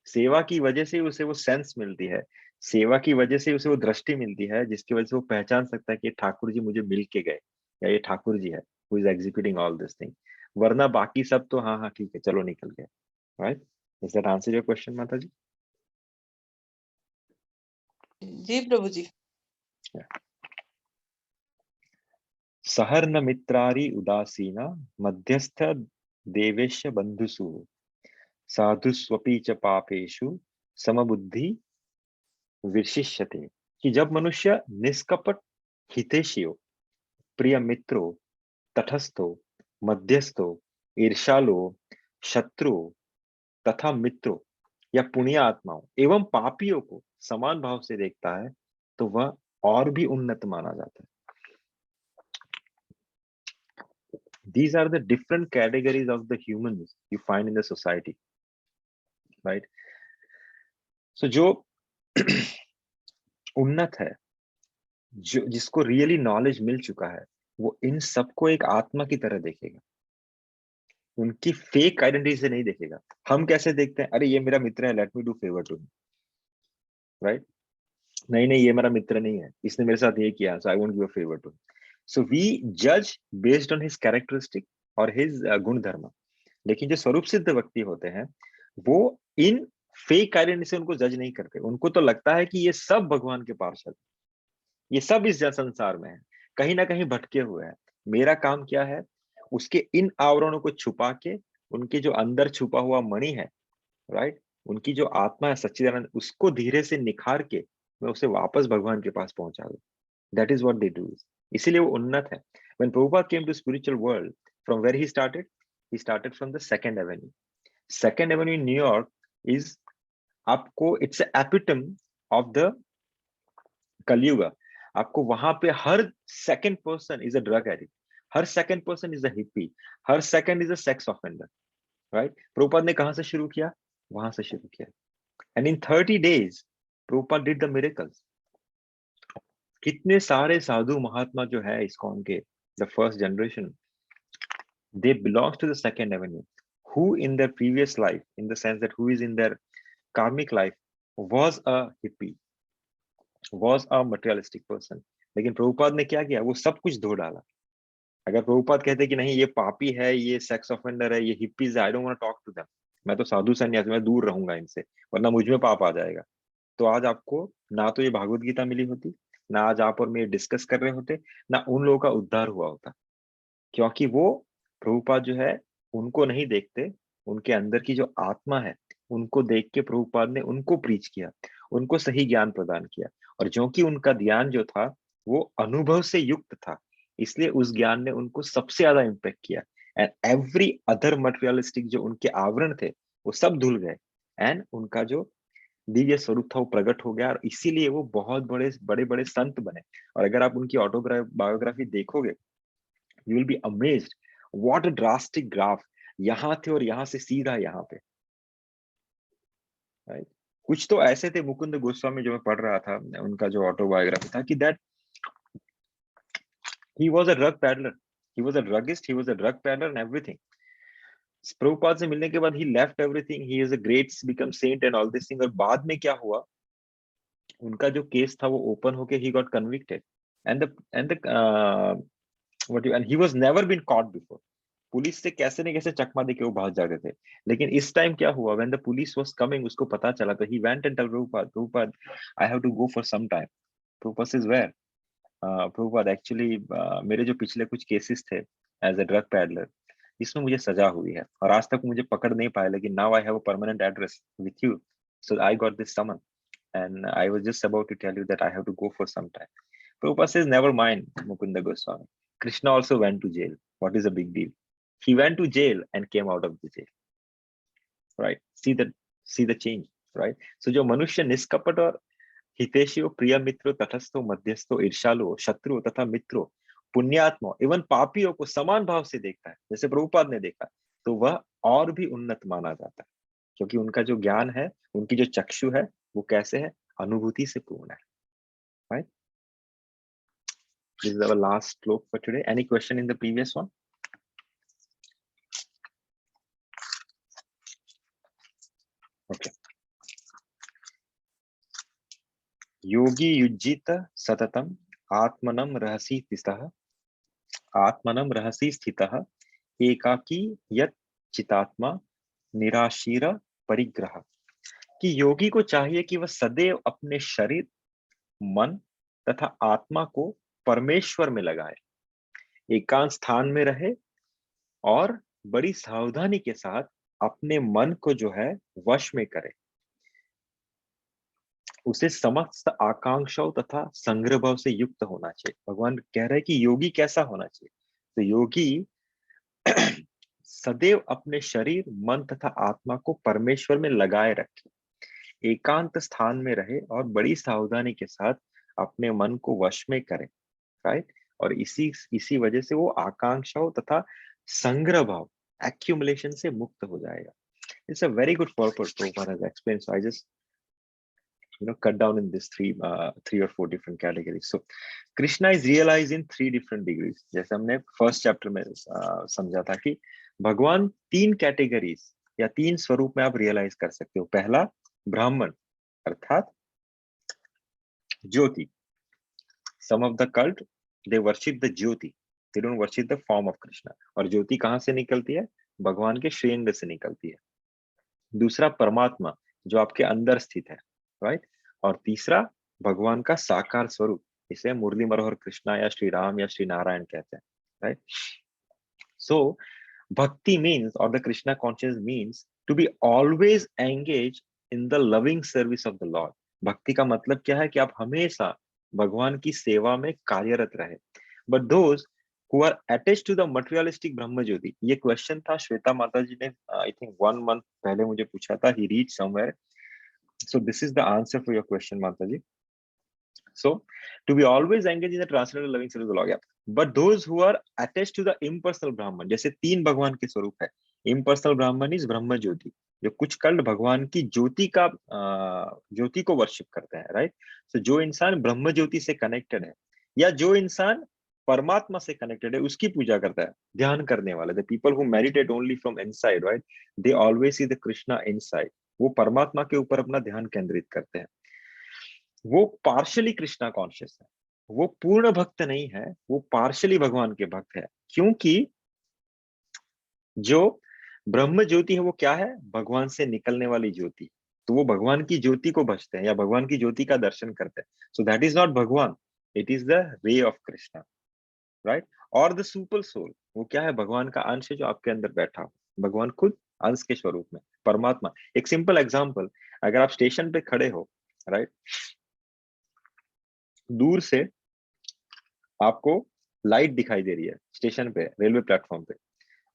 सेवा की वजह से उसे वो सेंस मिलती है, सेवा की वजह से उसे वो दृष्टि मिलती है, जिसकी वजह से वो पहचान सकता है कि ठाकुर जी मुझे मिल के गए, या ये ठाकुर जी है who is executing all this thing. वरना बाकी सब तो हाँ हाँ ठीक है चलो निकल गए, right. Is that answer your question माता जी? जी प्रभु जी। सहर्न मित्रारी उदासीना मध्यस्थ देवेश बंधुसु साधुस्वपि च पापेषु समबुद्धि विशिष्यते। कि जब मनुष्य निष्कपट हितैषी हो, प्रिय मित्रो, तटस्थो, मध्यस्थो, ईर्षालु, शत्रु तथा मित्रों या पुण्य आत्माओं एवं पापियों को समान भाव से देखता है, तो वह और भी उन्नत माना जाता है। These are the different categories of the humans you find in the society, right? So जो उन्नत है, जो जिसको रियली नॉलेज मिल चुका है, वो इन सबको एक आत्मा की तरह देखेगा, उनकी फेक आइडेंटिटी से नहीं देखेगा। हम कैसे देखते हैं, अरे ये मेरा मित्र है, let me do favour to him, right. नहीं नहीं ये मेरा मित्र नहीं है, इसने मेरे साथ ये किया, so I won't give a favour to him. So we जज बेस्ड ऑन हिज कैरेक्टरिस्टिक और हिज गुण धर्म। लेकिन जो स्वरूप सिद्ध व्यक्ति होते हैं, वो इन फेक आइडेंटिटी से उनको जज नहीं करते, उनको तो लगता है कि ये सब भगवान के पार्षद, ये सब इस संसार में है, कहीं ना कहीं भटके हुए हैं। मेरा काम क्या है, उसके इन आवरणों को छुपा के, उनके जो अंदर छुपा हुआ मणि है, राइट, उनकी जो आत्मा है सच्चिदानंद, उसको धीरे से निखार के मैं उसे वापस भगवान के पास पहुंचा दूं। That is what they do. इसीलिए वो उन्नत है। When Prabhupada came to spiritual world, from where he started from the second avenue. Second avenue in New York is, आपको it's epitome of the Kaliyuga. आपको वहां पे हर second person is a drug addict, हर second person is a hippie, हर second is a sex offender, right. Prabhupada ने कहां से शुरू किया? वहां से शुरू किया। And in 30 days Prabhupada did the miracles. कितने सारे साधु महात्मा जो है इस्कॉन के, the first generation, they belongs to the second avenue, who in their previous life, in the sense that who is in their karmic life, was a hippie, was a materialistic person। लेकिन प्रभुपाद ने क्या किया, वो सब कुछ धो डाला, अगर प्रभुपाद कहते कि नहीं ये पापी है, ये सेक्स ऑफेंडर है, ये हिप्पीज है, I don't want to talk to them, मैं तो साधु संन्यासी, मैं दूर रहूंगा इनसे वरना मुझ में पाप आ जाएगा, तो आज आपको ना तो ये भागवत गीता मिली होती, ना आज आप और मैं डिस्कस कर रहे होते, ना उन लोगों का उद्धार हुआ होता। क्योंकि वो प्रभुपाद जो है उनको नहीं देखते, उनके अंदर की जो आत्मा है उनको देख के प्रभुपाद ने उनको प्रीच किया, उनको सही ज्ञान प्रदान किया। और जो कि उनका ज्ञान जो था वो अनुभव से युक्त था, इसलिए उस ज्ञान ने उनको सबसे ज्यादा इम्पेक्ट किया। एंड एवरी अदर मटेरियलिस्टिक जो उनके आवरण थे वो सब धुल गए, एंड उनका जो दिव्य स्वरूप था वो प्रकट हो गया, और इसीलिए वो बहुत बड़े बड़े बड़े संत बने। और अगर आप उनकी बायोग्राफी देखोगे, you will be amazed what a drastic graph, यहाँ थे और यहाँ से सीधा यहाँ पे, राइट। कुछ तो ऐसे थे, मुकुंद गोस्वामी जो मैं पढ़ रहा था उनका जो ऑटोबायोग्राफी था, कि that he was a drug peddler, he was a druggist, he was a drug peddler and everything. Prabhupada से मिलने के बाद he left everything, he is a great become saint and all this thing। और बाद में क्या हुआ, उनका जो केस था वो ओपन होके he got convicted and the what you, and he was never been caught before। Police से कैसे न कैसे चकमा देके वो भाग जाते थे, लेकिन इस टाइम क्या हुआ, when the police was coming, उसको पता चला, तो he went and tell Prabhupada, I have to go for some time। Prabhupada says where? Prabhupada actually मेरे जो पिछले कुछ केसेस थे एज अ ड्रग पैडलर, इसमें मुझे सजा हुई है और आज तक मुझे पकड़ नहीं पाया, लेकिन now I have a permanent address with you, so I got this summon and I was just about to tell you that I have to go for some time। Prabhupada says never mind Mukunda Goswami, Krishna also went to jail, what is the big deal? He went to jail and came out of the jail, right? See the change, right? So जो मनुष्य निष्कपट और हितेशियो, प्रिय मित्रो, तटस्थो, मध्यस्थो, ईर्षालु, शत्रु तथा मित्रों, पुण्यात्मा एवं पापियों को समान भाव से देखता है, जैसे प्रभुपाद ने देखा, तो वह और भी उन्नत माना जाता है, क्योंकि उनका जो ज्ञान है, उनकी जो चक्षु है, वो कैसे है, अनुभूति से पूर्ण है, right. This is our last shloka for today. Any question in the previous one? Okay. योगी युज्जित सततम आत्मनं रहसि स्थितः, आत्मनं रहसि स्थितः एकाकी यत् चितात्मा निराशीर परिग्रह। कि योगी को चाहिए कि वह सदैव अपने शरीर, मन तथा आत्मा को परमेश्वर में लगाए, एकांत स्थान में रहे और बड़ी सावधानी के साथ अपने मन को जो है वश में करे, उसे समस्त आकांक्षाओं तथा संग्रह भाव से युक्त होना चाहिए। भगवान कह रहे हैं कि योगी कैसा होना चाहिए, तो योगी सदैव अपने शरीर, मन तथा आत्मा को परमेश्वर में लगाए रखे, एकांत स्थान में रहे और बड़ी सावधानी के साथ अपने मन को वश में करे, राइट। और इसी वजह से वो आकांक्षाओं तथा संग्रह भाव, एक्यूमुलेशन से मुक्त हो जाएगा। It's a very good purpose Prabhupada has explained, so I just cut down in this three or four different categories। So Krishna is realized in 3 different degrees। जैसे हमने फर्स्ट चैप्टर में समझा था कि भगवान 3 कैटेगरीज या 3 स्वरूप में आप रियलाइज कर सकते हो। पहला ब्राह्मण अर्थात ज्योति। Some of the cult they worship the Jyoti, they don't worship the form of Krishna। और ज्योति कहाँ से निकलती है? भगवान के श्रीअंग से निकलती है। दूसरा परमात्मा जो आपके अंदर स्थित है, राइट। और तीसरा भगवान का साकार स्वरूप, इसे मुरली मनोहर कृष्णा या श्री राम या श्री नारायण कहते हैं, राइट। सो भक्ति मीन्स और the Krishna conscious means to be always engage in the loving service of the Lord. भक्ति का मतलब क्या है कि आप हमेशा भगवान की सेवा में कार्यरत रहे। But those who are attached to the materialistic ब्रह्म ज्योति, ये क्वेश्चन था श्वेता माता जी ने आई थिंक 1 month पहले मुझे पूछा था, he reached somewhere, so this is the answer for your question माता जी। So to be always engaged in the transcendental loving service of the Lord, yeah। But those who are attached to the impersonal Brahman, जैसे 3 भगवान के स्वरूप है, impersonal Brahman is ब्रह्म ज्योति, जो कुछ cult भगवान की ज्योति को वर्शिप करते हैं, राइट। सो जो इंसान ब्रह्म ज्योति से कनेक्टेड है या जो इंसान परमात्मा से कनेक्टेड है, उसकी पूजा करता है, ध्यान करने वाले, the people who meditate only from inside, right, they always see the Krishna inside. वो परमात्मा के ऊपर अपना ध्यान केंद्रित करते हैं, वो पार्शियली कृष्णा कॉन्शियस है। वो पूर्ण भक्त नहीं है, वो पार्शली भगवान के भक्त है। क्योंकि जो ब्रह्म ज्योति है वो क्या है? भगवान से निकलने वाली ज्योति। तो वो भगवान की ज्योति को भजते हैं या भगवान की ज्योति का दर्शन करते हैं। सो दैट इज नॉट भगवान, it is the ray of Krishna, right? और द सुपर सोल, वो क्या है? भगवान का अंश है जो आपके अंदर बैठा हो, भगवान खुद अंश के स्वरूप में, परमात्मा। एक सिंपल एग्जांपल, अगर आप स्टेशन पे खड़े हो, राइट, दूर से आपको लाइट दिखाई दे रही है स्टेशन पे, रेलवे प्लेटफॉर्म पे,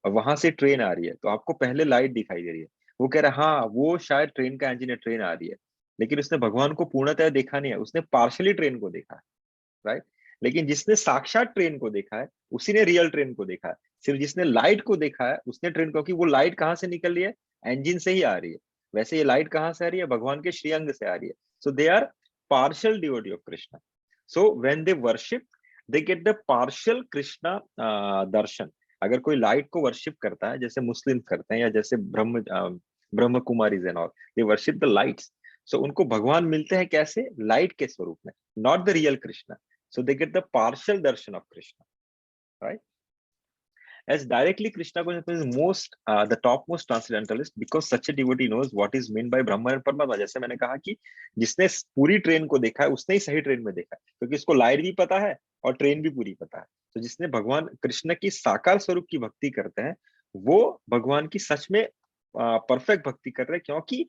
और वहां से ट्रेन आ रही है, तो आपको पहले लाइट दिखाई दे रही है। वो कह रहा है हाँ वो शायद ट्रेन का इंजन है, ट्रेन आ रही है, लेकिन उसने भगवान को पूर्णतः देखा नहीं है, उसने पार्शली ट्रेन को देखा है, राइट? लेकिन जिसने साक्षात ट्रेन को देखा है उसी ने रियल ट्रेन को देखा है। सिर्फ जिसने लाइट को देखा है उसने ट्रेन को, कि वो लाइट कहाँ से निकल रही है? इंजन से ही आ रही है। वैसे ये लाइट कहाँ से आ रही है? भगवान के श्रीअंग से आ रही है। So they are partial devotee of Krishna. So when they worship they get the partial Krishna darshan. अगर कोई लाइट को वर्शिप करता है, जैसे मुस्लिम करते हैं या जैसे Brahma Kumaris and all, they worship the lights. सो उनको भगवान मिलते हैं कैसे? लाइट के स्वरूप में, not the real Krishna. So they get the partial darshan of Krishna, right? As directly Krishna consciousness is most the topmost transcendentalist, because such a devotee knows what is meant by Brahma and Paramatma. जैसे मैंने कहा कि जिसने पूरी train को देखा है उसने ही सही ट्रेन में देखा है, क्योंकि इसको लाइट भी पता है और ट्रेन भी पूरी पता है। तो जिसने भगवान कृष्ण की साकार स्वरूप की भक्ति करते हैं वो भगवान की सच में परफेक्ट भक्ति कर रहे हैं, क्योंकि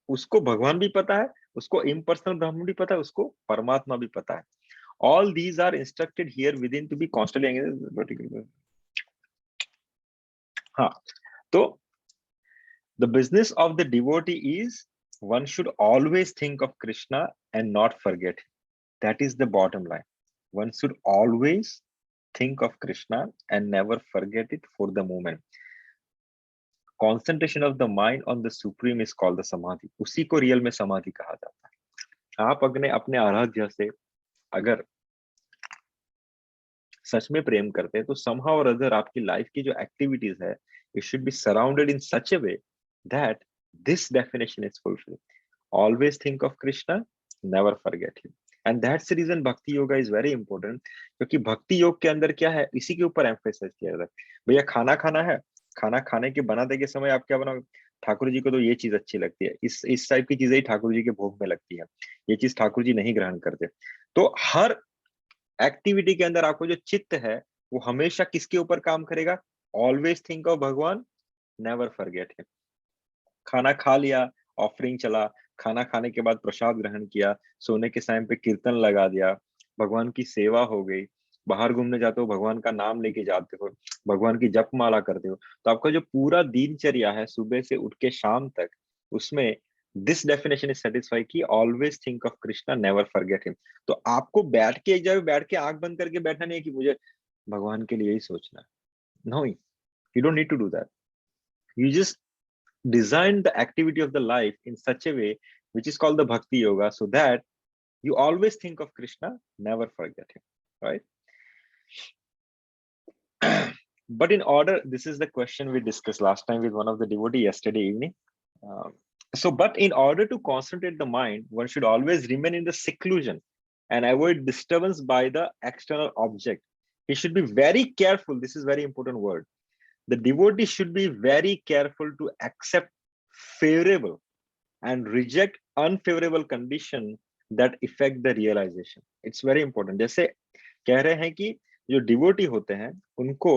उसको भगवान भी पता है, उसको इम्पर्सनल ब्रह्म भी पता है, उसको परमात्मा भी पता है। All these are instructed here within to be constantly engaged. हाँ, तो the business of the devotee is one should always think of Krishna and not forget him. That is the bottom line. One should always think of Krishna and never forget it for the moment. Concentration of the mind on the supreme is called the samadhi. उसी को real में समाधि कहा जाता है। आप अपने आराध्य से अगर सच में प्रेम करते हैं तो somehow or other आपकी लाइफ की जो एक्टिविटीज है, it should be surrounded in such a way that this definition is fulfilled. Always think of Krishna, never forget him. And that's the reason Bhakti Yoga is very important, क्योंकि भक्ति योग के अंदर क्या है, इसी के ऊपर एम्फेसाइज किया जाता है। भैया खाना खाना है, खाना खाने के बनाते के समय आप क्या बनाओगे? ठाकुर जी को तो ये चीज अच्छी लगती है, इस टाइप की चीजें ही ठाकुर जी के भोग में लगती है, ये चीज ठाकुर जी नहीं ग्रहण करते। तो हर एक्टिविटी के अंदर आपको जो चित्त है वो हमेशा किसके ऊपर काम करेगा? ऑलवेज थिंक ऑफ भगवान, नेवर फॉरगेट हिम। खाना खा लिया, ऑफरिंग चला, खाना खाने के बाद प्रसाद ग्रहण किया, सोने के टाइम पे कीर्तन लगा दिया, भगवान की सेवा हो गई, बाहर घूमने जाते हो भगवान का नाम लेके जाते हो, भगवान की जप माला करते हो, तो आपका जो पूरा दिनचर्या है सुबह से उठ के शाम तक, उसमें दिस डेफिनेशन इज सेटिस्फाई की always think of Krishna, never forget him. तो आपको बैठ के एक जगह बैठ के आंख बंद करके बैठना नहीं है कि मुझे भगवान के लिए ही सोचना है। No, you don't need to do that. You just design the activity of the life in such a way, which is called the Bhakti Yoga, so that you always think of Krishna, never forget him, right? But in order, this is the question we discussed last time with one of the devotee yesterday evening. But in order to concentrate the mind, one should always remain in the seclusion and avoid disturbance by the external object. He should be very careful. This is very important word. The devotee should be very careful to accept favorable and reject unfavorable condition that affect the realization. It's very important. जैसे कह रहे हैं कि जो devotee होते हैं उनको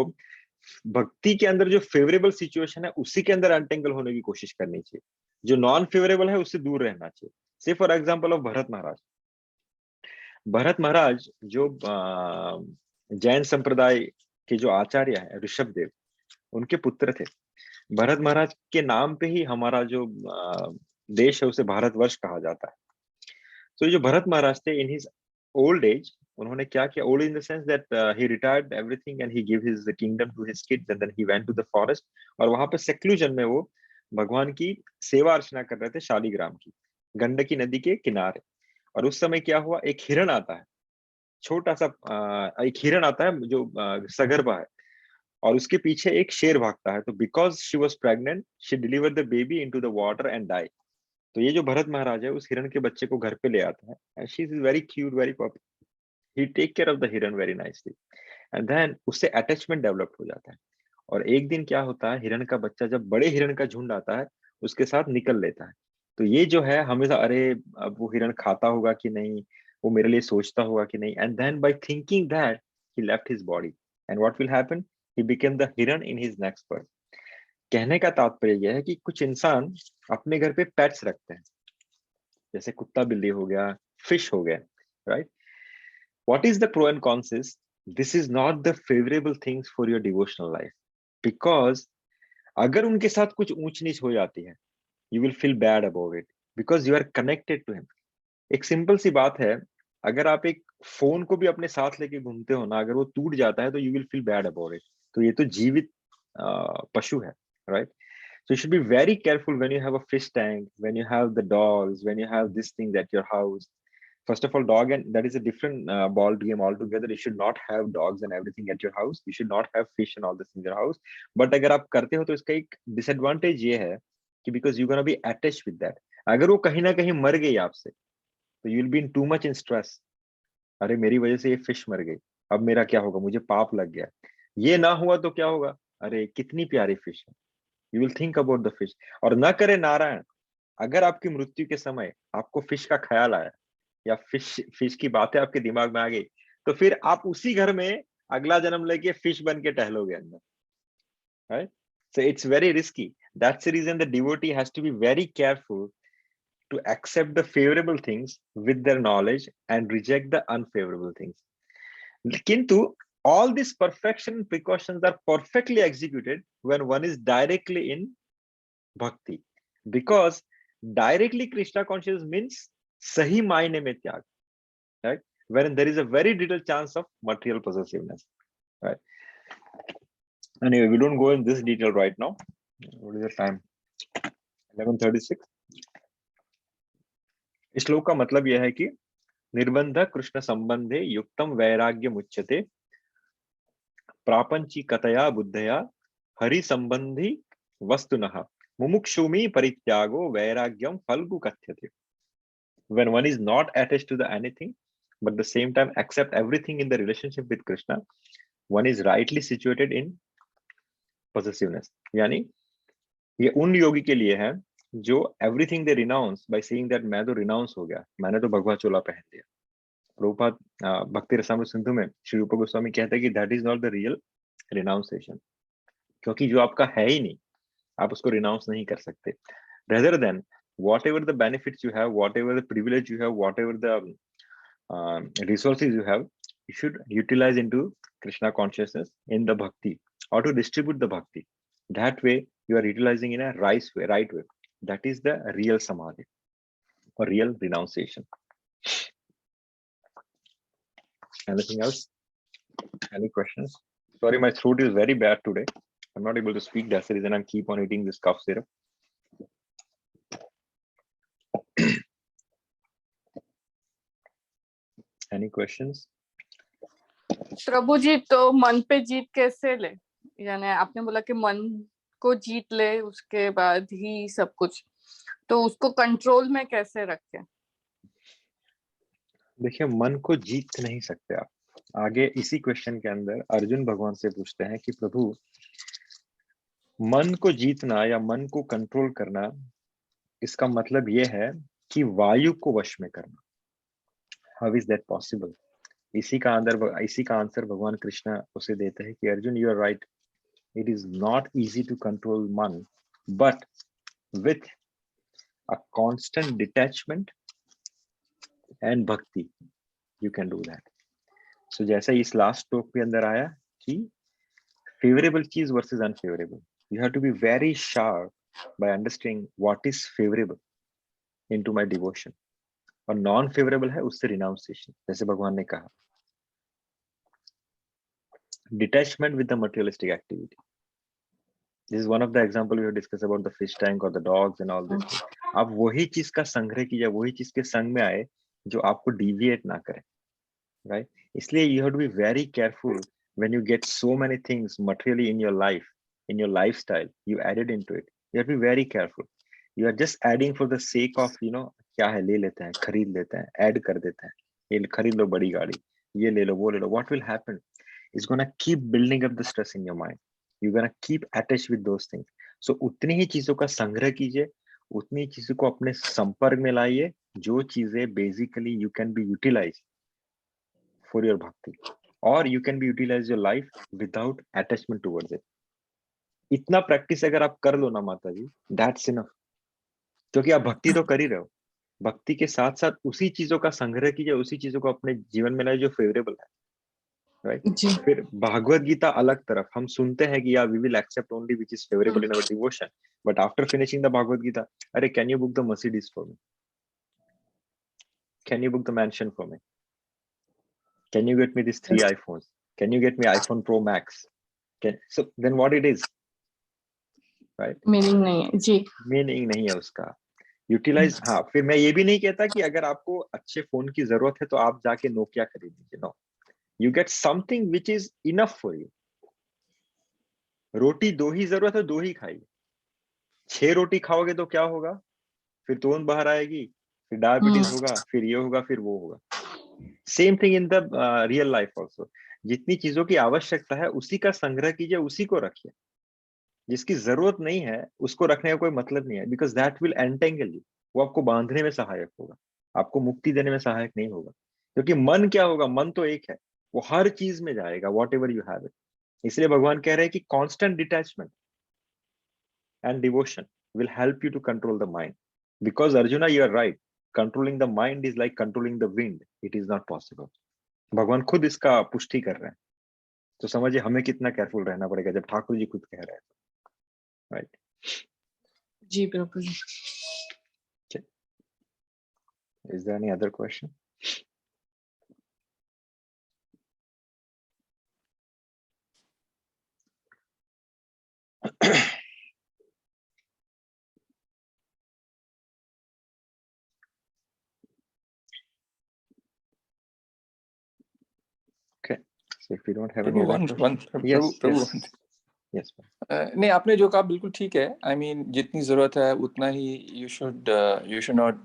भक्ति के अंदर जो फेवरेबल सिचुएशन है उसी के अंदर अनटेंगल होने की कोशिश करनी चाहिए, जो नॉन फेवरेबल है उससे दूर रहना चाहिए। से फॉर एग्जांपल ऑफ भरत महाराज। भरत महाराज जो जैन संप्रदाय के जो आचार्य है ऋषभदेव, उनके पुत्र थे। भरत महाराज के नाम पे ही हमारा जो देश है उसे भारतवर्ष कहा जाता है। तो जो भरत महाराज थे, इन हिज ओल्ड एज उन्होंने क्या किया? Old in the sense that he retired everything and he give his kingdom to his kids and then he went to the forest, और वहां पे सेक्लूजन में वो भगवान की सेवा अर्चना कर रहे थे शालिग्राम की, गंडकी नदी के किनारे। और उस समय क्या हुआ? एक हिरण आता है, छोटा सा एक हिरण आता है जो सगर्भा है, और उसके पीछे एक शेर भागता है। तो because she was pregnant she deliver the baby into the water and die. तो ये जो भरत महाराज है उस हिरण के बच्चे को घर पे ले आता है, and she is very cute, very popular. he take care of the hiran very nicely, and then उससे अटैचमेंट डेवलप हो जाता है। और एक दिन क्या होता है, हिरण का बच्चा जब बड़े हिरण का झुंड आता है उसके साथ निकल लेता है। तो ये जो है हमेशा, अरे अब वो हिरण खाता होगा कि नहीं, वो मेरे लिए सोचता होगा कि नहीं, and then by thinking that he left his body, and what will happen, he became the हिरण इन हिज नेक्स्ट बर्थ। कहने का तात्पर्य यह है कि कुछ इंसान अपने घर पे पेट्स रखते हैं, जैसे कुत्ता बिल्ली हो गया, फिश हो गया, right. What is the pro and cons is, this is not the favourable things for your devotional life, because अगर उनके साथ कुछ ऊंच नीच हो जाती है, you will feel bad about it, because you are connected to him. एक सिंपल सी बात है, अगर आप एक फोन को भी अपने साथ लेके घूमते हो ना, अगर वो टूट जाता है तो you will feel bad about it. तो ये तो जीवित पशु है, right. So you should be very careful when you have a fish tank, when you have the dogs, when you have this thing at your house. First of all, dog, and that is a different ball game altogether. You should not have dogs and everything at your house. You should not have fish and all this in your house. But अगर आप करते हो तो इसका एक disadvantage ये है कि because you're gonna be attached with that. अगर वो कहीं ना कहीं मर गई आपसे, तो you will be in too much in stress. अरे मेरी वजह से ये फिश मर गई, अब मेरा क्या होगा, मुझे पाप लग गया। ये ना हुआ तो क्या होगा, अरे कितनी प्यारी फिश है, you will think about the fish. और न करे नारायण, अगर आपकी मृत्यु के समय आपको फिश का ख्याल आया या फिश की बातें आपके दिमाग में आ गई, तो फिर आप उसी घर में अगला जन्म लेके फिश बन के टहलोगे अंदर, right. So it's very risky. That's the reason the devotee has to be very careful to accept the favorable things with their knowledge and reject the unfavorable things. Kintu all these perfection and precautions are perfectly executed when one is directly in bhakti, because directly Krishna conscious means sahi maine mein tyag, right, when there is a very little chance of material possessiveness, right. Anyway, we don't go in this detail right now. What is the time? 11:36. इस श्लोक का मतलब यह है कि निर्बंध कृष्ण संबंधे युक्तम वैराग्य मुच्यते प्रापंचिकतया बुद्धया हरि संबंधी वस्तुनः मुमुक्षुमि परित्यागो वैराग्यम फल्गु कथ्यते। When one is not attached to the anything, but at the same time accept everything in the relationship with Krishna, one is rightly situated in possessiveness. यानी ये उन योगी के लिए है जो everything they renounce by saying that मैं तो renounce हो गया, मैंने तो भगवा चोला पहन लिया। प्रभुपाद भक्ति रसामृत सिंधु में श्री रूप गोस्वामी कहते हैं कि that is not the real renunciation, क्योंकि जो आपका है ही नहीं, आप उसको renounce नहीं कर सकते। Rather than whatever the benefits you have, whatever the privilege you have, whatever the resources you have, you should utilize into Krishna consciousness in the bhakti, or to distribute the bhakti. That way you are utilizing in a right way. That is the real samadhi or real renunciation. Anything else? Any questions? Sorry, my throat is very bad today. I'm not able to speak. That's the reason I'm keep on eating this cough syrup. Any questions? प्रभु जी, तो मन पे जीत कैसे ले? यानी आपने बोला कि मन को जीत ले, उसके बाद ही सब कुछ, तो उसको कंट्रोल में कैसे रखें? देखिए, मन को जीत नहीं सकते आप। आगे इसी क्वेश्चन के अंदर अर्जुन भगवान से पूछते हैं कि प्रभु, मन को जीतना या मन को कंट्रोल करना, इसका मतलब ये है कि वायु को वश में करना। How is that possible? इसी का आंसर भगवान कृष्ण उसे देते हैं कि Arjun, you are right, it is not easy to control मन, but with a constant detachment and bhakti you can do that. So जैसे इस लास्ट टॉक के अंदर आया कि फेवरेबल चीज versus unfavourable, you have to be very sharp by understanding what is favourable into my devotion, और non favourable है उससे रिनाउंसिएशन। जैसे भगवान ने कहा, detachment with the materialistic activity. This is one of the example we have discussed about the fish tank or the dogs and all this. आप वही चीज का संग्रह कीजिए, वही चीज के संग में आए जो आपको deviate ना करे, right? इसलिए you have to be very careful when you get so many things materially in your life, in your lifestyle, you added into it. You have to be very careful. You are just adding for the sake of, क्या है, ले लेते हैं, खरीद लेते हैं, add कर देते हैं, ये खरीद लो बड़ी गाड़ी, ये ले लो, वो ले लो, what will happen? It's gonna keep building up the stress in your mind. You're gonna keep attached with those things. So उतनी ही चीजों का संग्रह कीजिए, उतनी ही चीजों को अपने संपर्क में लाइए, जो चीजें basically you can be utilized for your bhakti, or you can be utilize your life without attachment towards it. इतना प्रैक्टिस अगर आप कर लो ना माता जी, दैट्स इनफ, क्योंकि आप भक्ति तो कर ही रहे हो। भक्ति के साथ साथ उसी चीजों का संग्रह कीजिए, उसी चीजों को अपने जीवन में लाइए जो फेवरेबल है, राइट? जी फिर भागवत गीता अलग तरफ, हम सुनते हैं कि या we will accept only which is favourable in our devotion, but after finishing the Bhagavad Gita, अरे can you book the Mercedes for me, can you book the mansion for me, can you get me this 3 iPhones, can you get me iPhone Pro Max, can, so then what it is, right? Meaning नहीं है जी। Meaning नहीं है उसका। Utilise, हाँ, फिर मैं ये भी नहीं कहता कि अगर आपको अच्छे फोन की जरूरत है तो आप जाके नोकिया खरीद लीजिए, no, you get something which is enough for you. रोटी 2 ही जरूरत है, 2 ही खाइए। 6 रोटी खाओगे तो क्या होगा? फिर तोंद बाहर आएगी, फिर डायबिटीज होगा, फिर ये होगा, फिर वो होगा। Same thing in the real life also. जितनी चीजों की आवश्यकता है उसी का संग्रह कीजिए, उसी को रखिए। जिसकी जरूरत नहीं है उसको रखने का कोई मतलब नहीं है, because that will entangle you. वो आपको बांधने में सहायक होगा, आपको मुक्ति देने में सहायक नहीं होगा। क्योंकि मन क्या होगा? मन तो एक है, वो हर चीज में जाएगा, whatever you have it. इसलिए भगवान कह रहे हैं कि constant detachment and devotion will help you to control the mind. Because Arjuna, you are right, controlling the mind is like controlling the wind, it is not possible. भगवान खुद इसका पुष्टि कर रहे हैं। तो समझिए हमें कितना केयरफुल रहना पड़ेगा जब ठाकुर जी खुद कह रहे हैं, राइट? जी प्रभु जी। Is there any other question? Okay, so if you don't have any other question, yes, yes, yes. नहीं, आपने जो कहा बिल्कुल ठीक है। आई मीन जितनी जरूरत है उतना ही you should not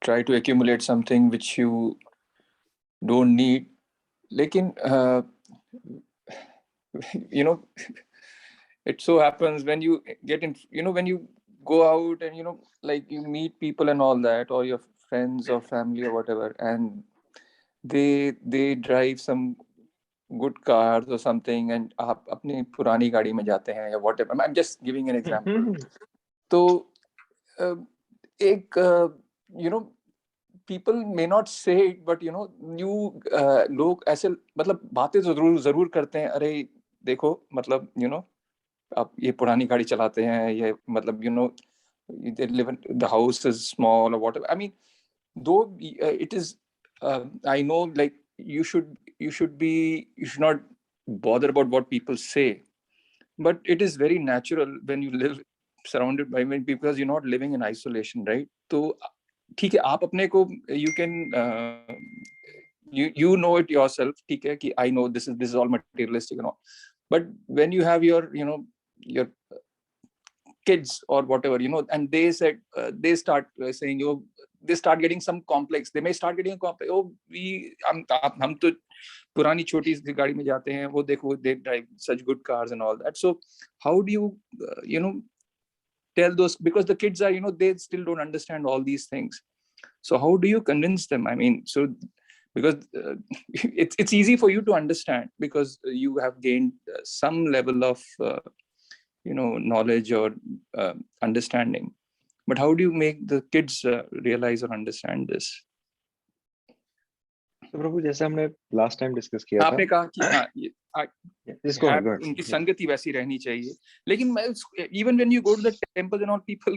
try to accumulate something which you don't need. लेकिन you know it so happens when you get in, when you go out and like you meet people and all that, or your friends or family or whatever, and they drive some good cars or something, and आप अपनी पुरानी गाड़ी में जाते हैं या whatever, I'm just giving an example. तो एक people may not say it, but लोग ऐसे मतलब बातें जरूर करते हैं, अरे देखो मतलब आप ये पुरानी गाड़ी चलाते हैं, ये मतलब they live in, the house is small or whatever. I mean, though it is I know, like you should not bother about what people say, but it is very natural when you live surrounded by many people, because you're not living in isolation, right? तो ठीक है, आप अपने को you can you know it yourself, ठीक है, कि I know this is all materialistic and all, but when you have your your kids or whatever, and they said they start saying, they start getting some complex, they may start getting a complex, हम तो पुरानी छोटी सी गाड़ी में जाते हैं, वो देखो they drive such good cars and all that. So how do you tell those, because the kids are they still don't understand all these things, so how do you convince them? I mean, so because it's easy for you to understand because you have gained some level of knowledge or understanding, but how do you make the kids realize or understand this? तो प्रभु जैसे हमने last time discuss किया था, आपने कहा कि उनकी yes. संगति वैसी रहनी चाहिए, लेकिन even when you go to the temples and all, people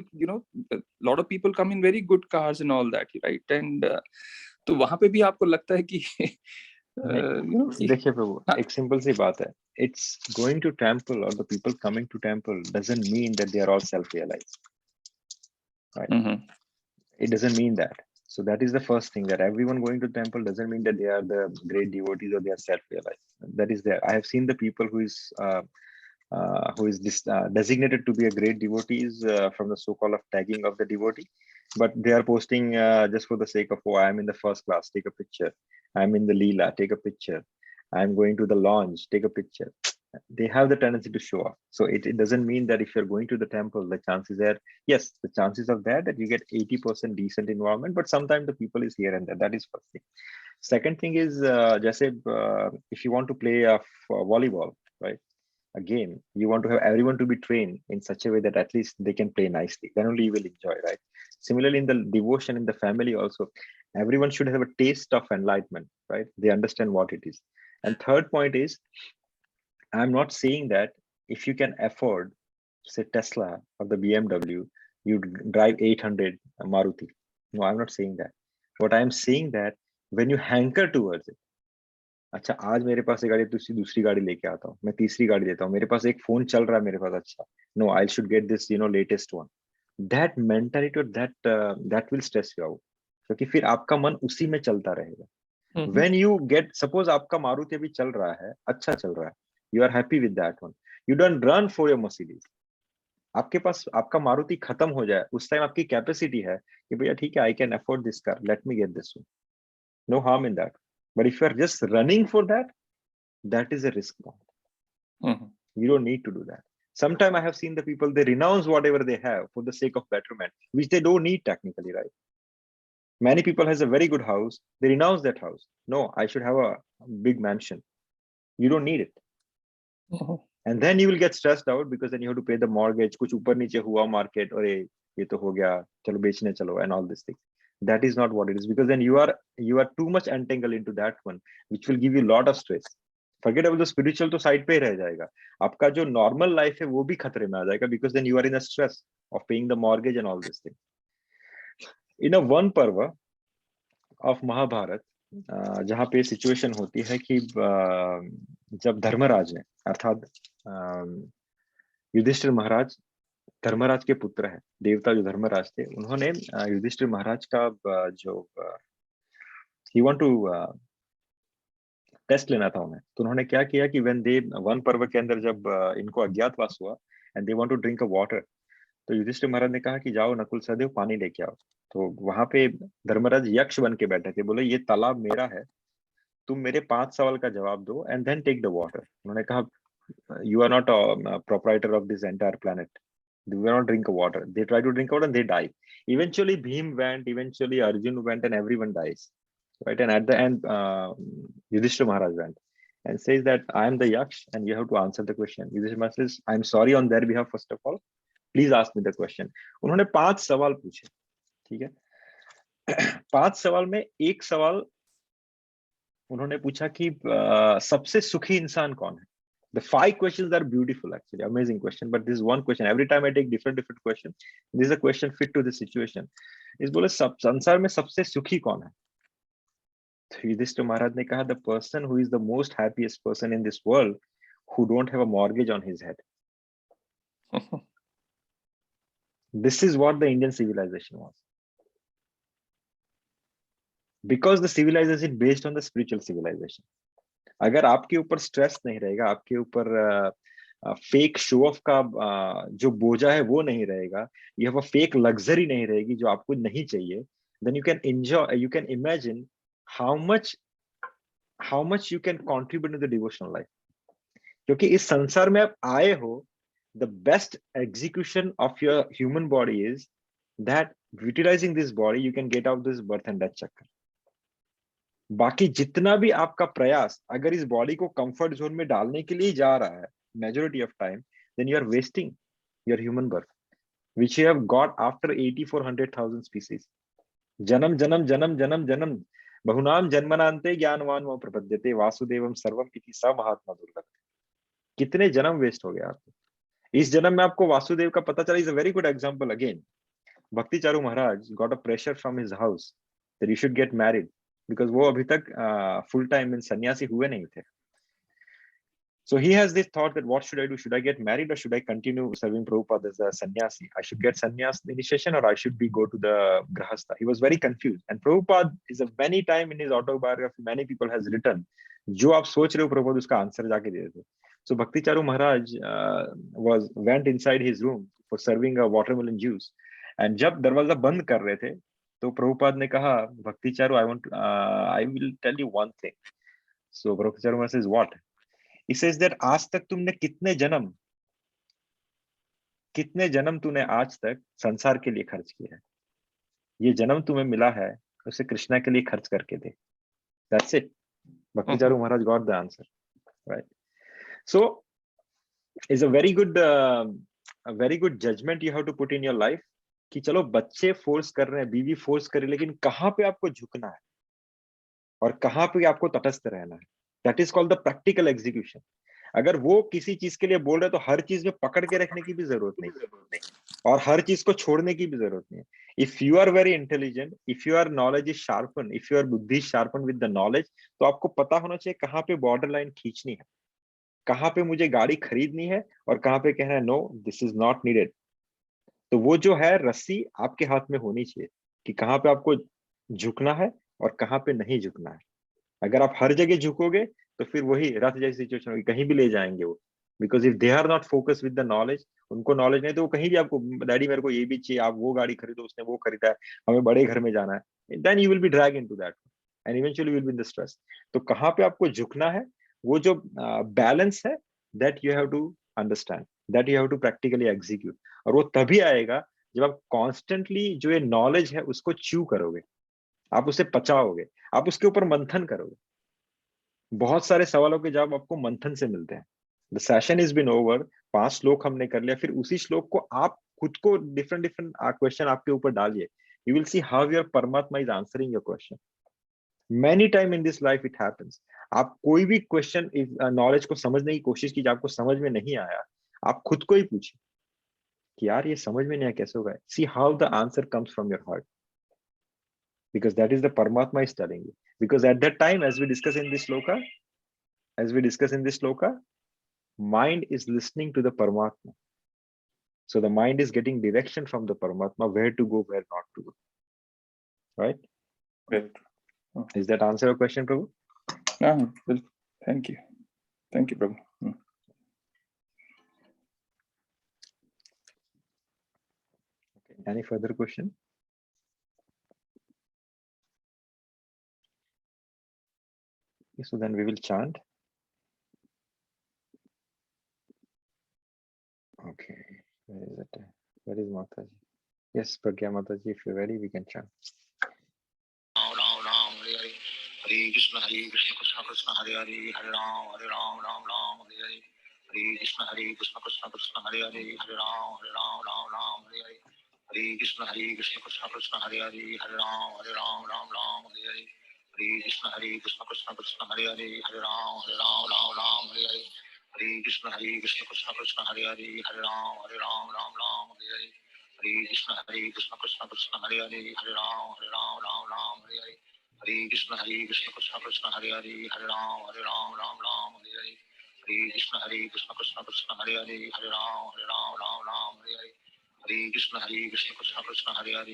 a lot of people come in very good cars and all that, right? And तो वहां पे भी आपको लगता है कि देखिए प्रभु, एक सिंपल सी बात है, it's going to temple or the people coming to temple doesn't mean that they are all self-realized, right? It doesn't mean that. So that is the first thing, that everyone going to temple doesn't mean that they are the great devotees or they are self-realized. That is there. I have seen the people who is designated to be a great devotees from the so-called tagging of the devotee, but they are posting just for the sake of, oh, I am in the first class, take a picture. I'm in the Leela, take a picture. I'm going to the lounge, take a picture. They have the tendency to show off. So it doesn't mean that if you're going to the temple, the chances are, yes, the chances of that you get 80% decent environment, but sometimes the people is here and there. That is first thing. Second thing is, जैसे if you want to play volleyball, right? Again, you want to have everyone to be trained in such a way that at least they can play nicely. Then only you will enjoy, right? Similarly, in the devotion in the family also, everyone should have a taste of enlightenment, right? They understand what it is. And third point is, I'm not saying that if you can afford, say, Tesla or the BMW, you drive 800 Maruti. No, I'm not saying that. What I'm saying that when you hanker towards it, अच्छा आज मेरे पास एक गाड़ी दूसरी गाड़ी लेके आता हूँ, मैं तीसरी गाड़ी लेता हूँ, मेरे पास एक फोन चल रहा है मेरे पास, अच्छा, no, I should get this, latest one. That mentality or that will stress you out, क्योंकि फिर आपका मन उसी में चलता रहेगा. When you get, suppose आपका मारुति अभी चल रहा है, अच्छा चल रहा है, you are happy with that one, you don't run for your Mercedes. आपके पास आपका मारुति खत्म हो जाए, उस टाइम आपकी कैपेसिटी है कि भैया ठीक है, I can afford this car, let me get this one. No harm in that. But if you are just running for that, that is a risk. You don't need to do that. Sometimes I have seen the people, they renounce whatever they have for the sake of betterment, which they don't need technically, right? Many people has a very good house, they renounce that house. No, I should have a big mansion. You don't need it. And then you will get stressed out because then you have to pay the mortgage, kuch upar niche hua market, or ye to ho gaya, chalo bechne chalo, and all these things. That is not what it is, because then you are too much entangled into that one, which will give you a lot of stress. Forget about the spiritual, to side पे रह जाएगा. आपका जो normal life है वो भी खतरे में आ जाएगा, because then you are in a stress of paying the mortgage and all this thing. In a one पर्व of Mahabharat, जहाँ पे सिचुएशन होती है कि जब धर्मराज ने, अर्थात युधिष्ठिर महाराज धर्मराज के पुत्र है, देवता जो धर्मराज थे, उन्होंने युधिष्ठिर महाराज का जो he want to टेस्ट लेना था उन्हें, तो उन्होंने क्या किया कि when they वन पर्व के अंदर जब इनको अज्ञातवास हुआ and they want to drink a water, तो युधिष्ठिर महाराज ने कहा कि जाओ नकुल सहदेव पानी लेके आओ. तो वहां पे धर्मराज यक्ष बन के बैठे थे, बोले ये तालाब मेरा है, तुम मेरे 5 सवाल का जवाब दो and then take the water. उन्होंने कहा you are not proprietor of this entire planet, they will not drink water. They try to drink water and they die. Eventually Bhim went, eventually Arjun went, and everyone dies, right? And at the end Yudhishthira Maharaj went and says that I am the yaksh and you have to answer the question. Yudhishthira Maharaj says, I am sorry on their behalf, first of all, please ask me the question. उन्होंने 5 सवाल पूछे, ठीक है. 5 सवाल में एक सवाल उन्होंने पूछा कि सबसे सुखी इंसान कौन है. The 5 questions are beautiful, actually, amazing question. But this one question, every time I take different question, this is a question fit to the situation. इस बोले सब संसार में सबसे सुखी कौन है. तो युधिष्ठिर महाराज ने कहा, the person who is the most happiest person in this world, who don't have a mortgage on his head. This is what the Indian civilization was. Because the civilization is based on the spiritual civilization. अगर आपके ऊपर stress नहीं रहेगा, आपके ऊपर fake show off का जो बोझा है वो नहीं रहेगा, ये वो फेक लग्जरी नहीं रहेगी जो आपको नहीं चाहिए, then you can enjoy, you can imagine how much you can contribute to the devotional life. क्योंकि इस संसार में आप आए हो, the best execution of your human body is that utilizing this body you can get out this birth and death चक्कर. बाकी जितना भी आपका प्रयास अगर इस बॉडी को कंफर्ट जोन में डालने के लिए जा रहा है, majority of time, then you are wasting your human birth which you have got after 8400,000 species. जन्म जन्म जन्म जन्म जन्म बहुनाम जन्मनान्ते ज्ञानवान वो प्रपद्यते वासुदेवम सर्वम इति स महात्मा दुर्लभ. कितने जन्म वेस्ट हो गए आपको. इस जन्म में आपको वासुदेव का पता चला. Is a very good example. Again Bhakti Charu Maharaj got a pressure from his house that you should get married, because वो अभी तक full time in सन्यासी हुए नहीं थे. So he has this thought that what should I do? Should I get married or should I continue serving Prabhupada as a sannyasi? I should get sannyas initiation or I should go to the grahastha. He was very confused. And Prabhupada is a many time in his autobiography, many people has written, जो आप सोच रहे हो Prabhupada उसका answer जाके दे देते. So Bhakti Charu Maharaj went inside his room for serving a watermelon juice. And जब दरवाजा बंद कर रहे थे, तो प्रभुपाद ने कहा, Bhakti Charu, I will tell you one thing. So Bhakti Charu says what? He says that आज तक तुमने कितने जन्म तूने आज तक संसार के लिए खर्च किया है. ये जन्म तुम्हें मिला है, उसे कृष्णा के लिए खर्च करके दे. That's it. Bhakti Charu Maharaj got the answer, right? So is a very good judgement you have to put in your life कि चलो बच्चे फोर्स कर रहे हैं, बीवी फोर्स करे, लेकिन कहाँ पे आपको झुकना है और कहाँ पे आपको तटस्थ रहना है. That is called the practical execution. अगर वो किसी चीज के लिए बोल रहे तो हर चीज में पकड़ के रखने की भी जरूरत नहीं और हर चीज को छोड़ने की भी जरूरत नहीं. If you are very intelligent, if your knowledge is sharpen, if your बुद्धि शार्पन विद द नॉलेज, तो आपको पता होना चाहिए कहाँ पे बॉर्डर लाइन खींचनी है, कहाँ पे मुझे गाड़ी खरीदनी है और कहाँ पे कहना है no, this is not needed. तो वो जो है रस्सी आपके हाथ में होनी चाहिए कि कहाँ पे आपको झुकना है और कहाँ पे नहीं झुकना है. अगर आप हर जगह झुकोगे तो फिर वही रथ जैसी सिचुएशन होगी, कहीं भी ले जाएंगे वो. Because if they are not focus with the knowledge, उनको नॉलेज नहीं, तो वो कहीं भी आपको, डैडी मेरे को ये भी चाहिए, आप वो गाड़ी खरीदो, उसने वो खरीदा है, हमें बड़े घर में जाना है, then you will be drag into that and eventually will be in the stress. तो कहाँ पे आपको झुकना है, वो जो बैलेंस है, that you have to understand, that you have to practically execute. और वो तभी आएगा जब आप कॉन्स्टेंटली जो ये नॉलेज है उसको च्यू करोगे, आप उसे पचाओगे, आप उसके ऊपर मंथन करोगे. बहुत सारे सवालों के जवाब आपको मंथन से मिलते हैं. The session is been over. 5 श्लोक हमने कर लिया, फिर उसी श्लोक को आप खुद को डिफरेंट क्वेश्चन आपके ऊपर डालिए. You will see how your परमात्मा is answering your question. Many time in this life it happens. आप कोई भी क्वेश्चन, नॉलेज को समझने की कोशिश कीजिए, आपको समझ में नहीं आया, आप खुद को ही पूछिए कि यार ये समझ में नहीं आया, कैसे होगा. See how the answer comes from your heart, because that is the Paramatma is telling you. Because at that time, as we discuss in this sloka, mind is listening to the Paramatma. So the mind is getting direction from the Paramatma, where to go, where not to go. Right? Right. Is that answer your question, Prabhu? Well, thank you. Thank you, Prabhu. Okay. Any further question? Okay, so then we will chant. Okay. Where is it? Where is Mataji? Yes, Pragya Mataji, if you're ready, we can chant. Hare Krishna Krishna Krishna Hare Hare Hare Ram Hare Ram Hare Hare. Hare Krishna Krishna Krishna Hare Hare Hare Ram Ram Hare Hare. Hare Krishna Krishna Krishna Hare Hare Hare Ram Ram Hare Hare. Hare Krishna Krishna Krishna Hare Hare Hare Ram Ram Hare Hare. Hare Krishna Krishna Krishna Hare Hare Hare Ram Ram Hare Hare. Hare Krishna Krishna Krishna Hare Hare Hare Ram Hare Hare. Hare Krishna Krishna Krishna Hare Hare Hare Ram Ram Hare Hare. Hare Krishna Krishna Krishna Hare Hare Hare Ram Ram Hare Hare. Hare Krishna Krishna Krishna Hare Hare Hare Ram Ram Hare Hare. Hare Krishna Krishna Krishna Hare Hare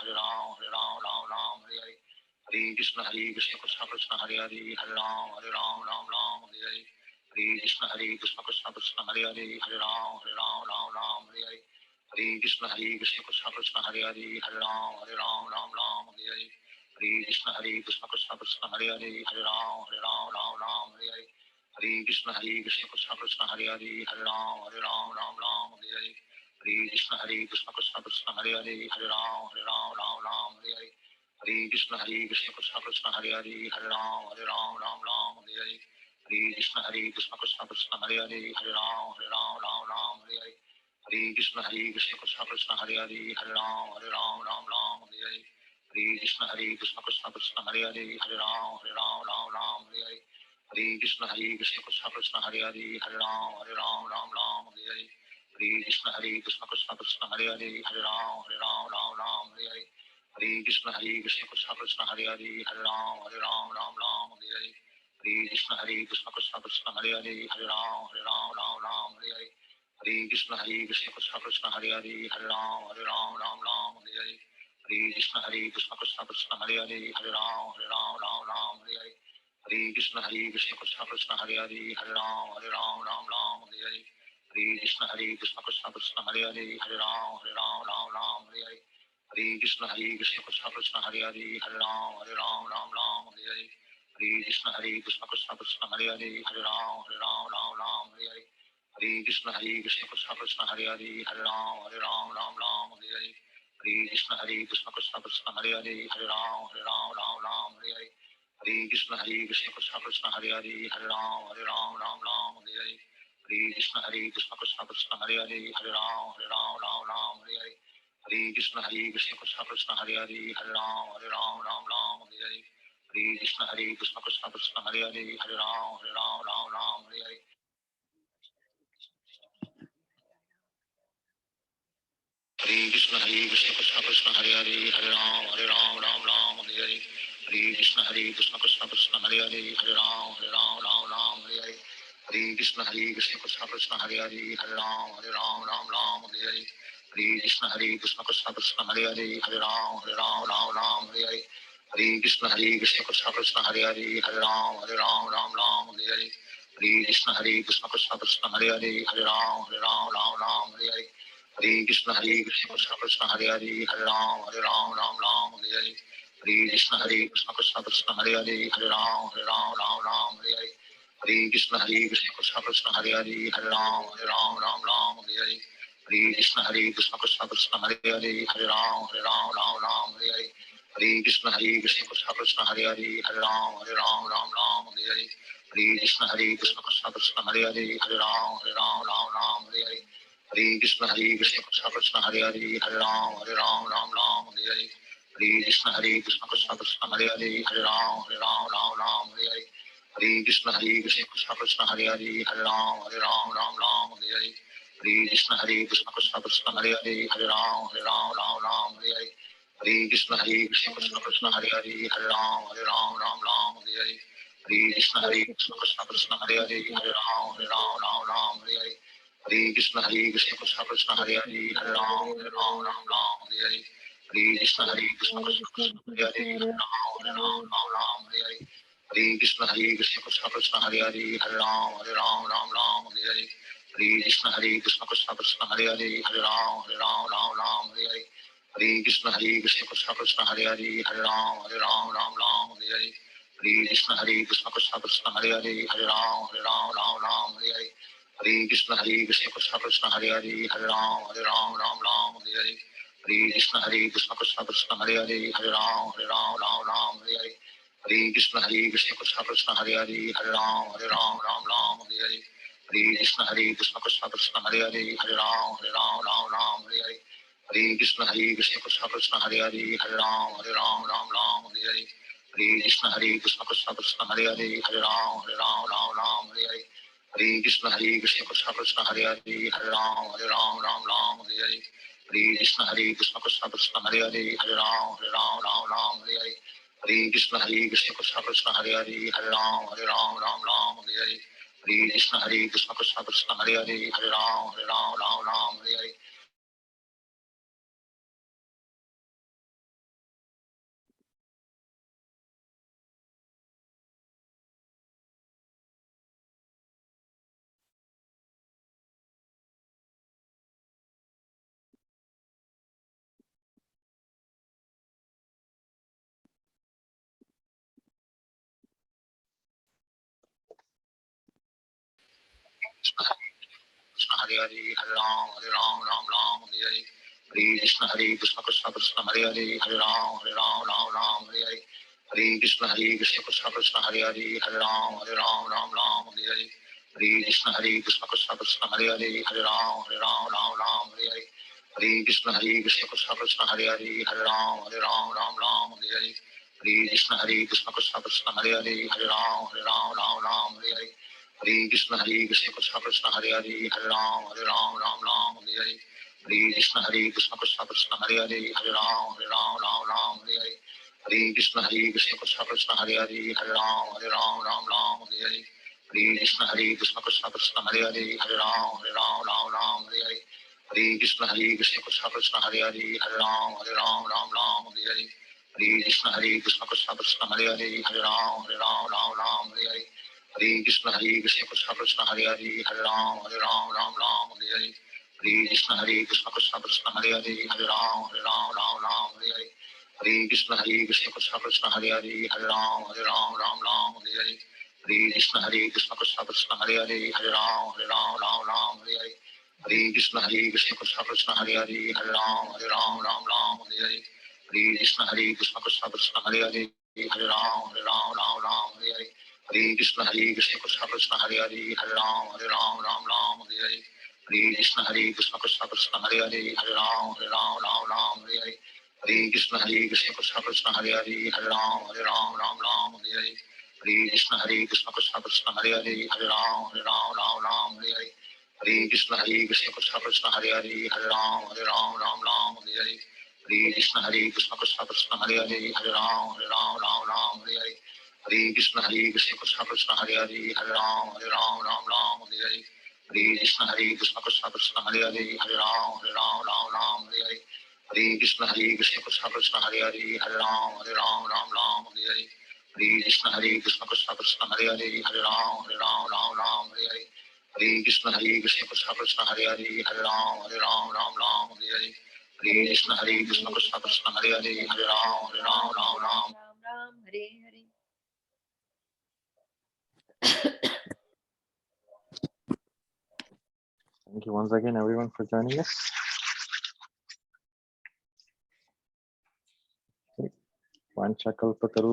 Hare Ram Hare Hare. Hare Krishna Krishna Krishna Hare Hare Hare Ram Hare Hare. Hare Krishna Krishna Krishna Hare Hare Hare Ram Hare Hare. Hare Krishna Krishna Krishna Hare Hare Hare Ram Hare Hare. Hare Krishna Krishna Krishna Hare Hare Hare Ram Hare Hare. Hare Krishna Krishna Krishna Hare Hare Hare Ram Hare Hare. Hare Krishna Krishna Krishna Hare Hare Hare Ram Hare Hare. Hare Krishna Krishna Krishna Hare Hare Hare Ram Hare Hare. Hare Krishna Krishna Krishna Hare Hare Hare Ram Hare Hare. Hare Krishna Krishna Krishna Hare Hare Hare Ram Hare Hare. Hare Krishna Krishna Krishna Hare Hare Hare Ram Hare Hare. Hare Krishna Krishna Krishna Hare Hare Hare Ram Hare Hare. Hare Krishna Krishna Krishna Hare Hare Hare Ram Hare Hare. Hare Krishna Krishna Krishna Hare Hare Hare Ram Hare Hare. Hare Krishna Krishna Krishna Hare Hare Hare Ram Hare Hare. Hare Krishna Krishna Krishna Hare Hare Hare Ram Hare Hare. Hare Krishna Krishna Krishna Hare Hare Hare Ram Hare Hare. Hare Krishna Krishna Krishna Hare Hare Hare Ram Hare Hare. Hare Krishna Krishna Krishna Hare Hare Hare Ram Ram Ram Hare Hare Hare Krishna Krishna Krishna Hare Hare Hare Ram Ram Ram Hare Hare Hare Krishna Krishna Krishna Hare Hare Hare Ram Ram Hare Hare Hare Krishna Krishna Krishna Hare Hare Hare Ram Ram Hare Hare Hare Krishna Krishna Krishna Hare Hare Hare Ram Ram Hare Hare Hare Krishna Krishna Krishna Hare Hare Hare Ram Ram Hare Hare Hare Krishna Krishna Krishna Hare Hare Hare Ram Ram Hare Hare Hare Krishna Krishna Krishna Hare Hare Hare Ram Ram Hare Hare Hare Krishna Krishna Krishna Hare Hare Hare Ram Ram Hare Hare Hare Krishna Krishna Krishna Hare Hare Hare Ram Ram Hare Hare Hare Krishna Krishna Krishna Hare Hare Hare Ram Ram Hare Hare Hare Krishna Krishna Krishna Hare Hare Hare Ram Ram Hare Hare Hare Krishna Krishna Krishna Hare Hare Hare Ram Ram Hare Hare Hare Krishna Krishna Krishna Hare Hare Hare Ram Ram Hare Hare Hare Krishna Krishna Krishna Hare Hare Hare Ram Ram Hare Hare Hare Krishna Krishna Krishna Hare Hare Hare Ram Ram Hare Hare Hare Krishna Krishna Krishna Hare Hare Hare Ram Ram Hare Hare Hare Krishna Krishna Krishna Hare Hare Hare Ram Ram Hare Hare Hare Krishna Krishna Krishna Hare Hare Hare Ram Ram Hare Hare Hare Krishna Krishna Krishna Hare Hare Hare Ram Ram Hare Hare Hare Krishna Krishna Krishna Hare Hare Hare Ram Ram Hare Hare Hare Krishna Krishna Krishna Hare Hare Hare Ram Ram Hare Hare Hare Krishna Krishna Krishna Hare Hare Hare Ram Ram Hare Hare Hare Krishna Krishna Krishna Hare Hare Hare Ram Ram Hare Hare Hare Krishna Krishna Krishna Hare Hare Hare Ram Ram Hare Hare Hare Krishna Krishna Krishna Hare Hare Hare Ram Ram Hare Hare Hare Krishna Krishna Krishna Hare Hare Hare Ram Ram Hare Hare Hare Krishna Krishna Krishna Hare Hare Hare Ram Hare Hare Hare Krishna Krishna Krishna Hare Hare Hare Ram Hare Hare Hare Krishna Krishna Krishna Hare Hare Hare Ram Hare Hare Hare Krishna Krishna Krishna Hare Hare Hare Ram Hare Hare Hare Krishna Krishna Krishna Hare Hare Hare Ram Hare Hare Hare Krishna Krishna Krishna Hare Hare Hare Ram Hare Hare Hare Krishna Krishna Krishna Hare Hare Hare Ram Hare Hare Hare Krishna Krishna Krishna Hare Hare Hare Ram Hare Hare Hare Krishna Krishna Krishna Hare Hare Hare Ram Hare Hare Hare Krishna Krishna Krishna Hare Hare Hare Ram Hare Hare Hare Krishna Krishna Krishna Hare Hare Hare Ram Hare Hare Hare Krishna Krishna Krishna Hare Hare Hare Ram Hare Hare Hare Krishna Krishna Krishna Hare Hare Hare Ram Hare Hare Hare Krishna Krishna Krishna Hare Hare Hare Ram Hare Hare Hare Krishna Krishna Krishna Hare Hare Hare Ram Hare Hare Hare Krishna Krishna Krishna Hare Hare Hare Ram Hare Hare Krishna Hare Hare Hare Ram Ram Hare Hare Hare Krishna Krishna Krishna Hare Hare Hare Ram Ram Hare Hare Hare Krishna Krishna Krishna Hare Hare Hare Ram Ram Hare Hare Hare Krishna Krishna Krishna Hare Hare Hare Ram Hare Hare Hare Krishna Krishna Krishna Hare Hare Hare Ram Ram Hare Hare Hare Krishna Krishna Krishna Hare Hare Hare Ram Hare Hare Hare Krishna Krishna Krishna Hare Hare Hare Ram Hare Hare Hare Krishna Krishna Krishna Hare Hare Hare Ram Hare Hare Hare Krishna Krishna Krishna Hare Hare Hare Ram Hare Hare Hare Krishna Krishna Krishna Hare Hare Hare Ram Hare Hare Hare Krishna Krishna Krishna Hare Hare Hare Ram Hare Hare Hare Krishna Krishna Krishna Hare Hare Hare Ram Hare Hare Hare Hare Krishna Krishna Krishna Hare Hare Ram Ram Ram Hare Hare Hare Krishna Krishna Krishna Hare Ram Ram Ram Hare Hare Hare Krishna Krishna Krishna Hare Ram Ram Hare Hare Hare Krishna Krishna Krishna Hare Ram Ram Hare Hare Hare Krishna Krishna Krishna Hare Ram Ram Hare Hare Hare Krishna Krishna Krishna Hare Ram Ram Hare Hare Hare Krishna Krishna Krishna Hare Ram Ram Hare Hare Hare Krishna Krishna Krishna Hare Ram Ram Hare Hare Hare Krishna Krishna Krishna Hare Ram Ram Hare Hare Hare Krishna Krishna Krishna Hare Ram Hare Hare Hare Krishna Krishna Krishna Hare Ram Hare Hare Hare Krishna Krishna Krishna Krishna Hare Ram Hare Hare Hare Krishna Krishna Krishna Hare Ram Ram Hare Hare Hare Krishna Krishna Krishna Krishna Hare Ram Hare Hare Hare Krishna Krishna Krishna Hare Ram Ram Hare Hare Hare Krishna Krishna Krishna Krishna Hare Ram Hare Hare Hare Krishna Krishna Krishna Hare Ram Ram Hare Hare Hare Krishna Krishna Krishna Hare Ram Hare Hare Thank you once again, everyone, for joining us. Vanchakalpataru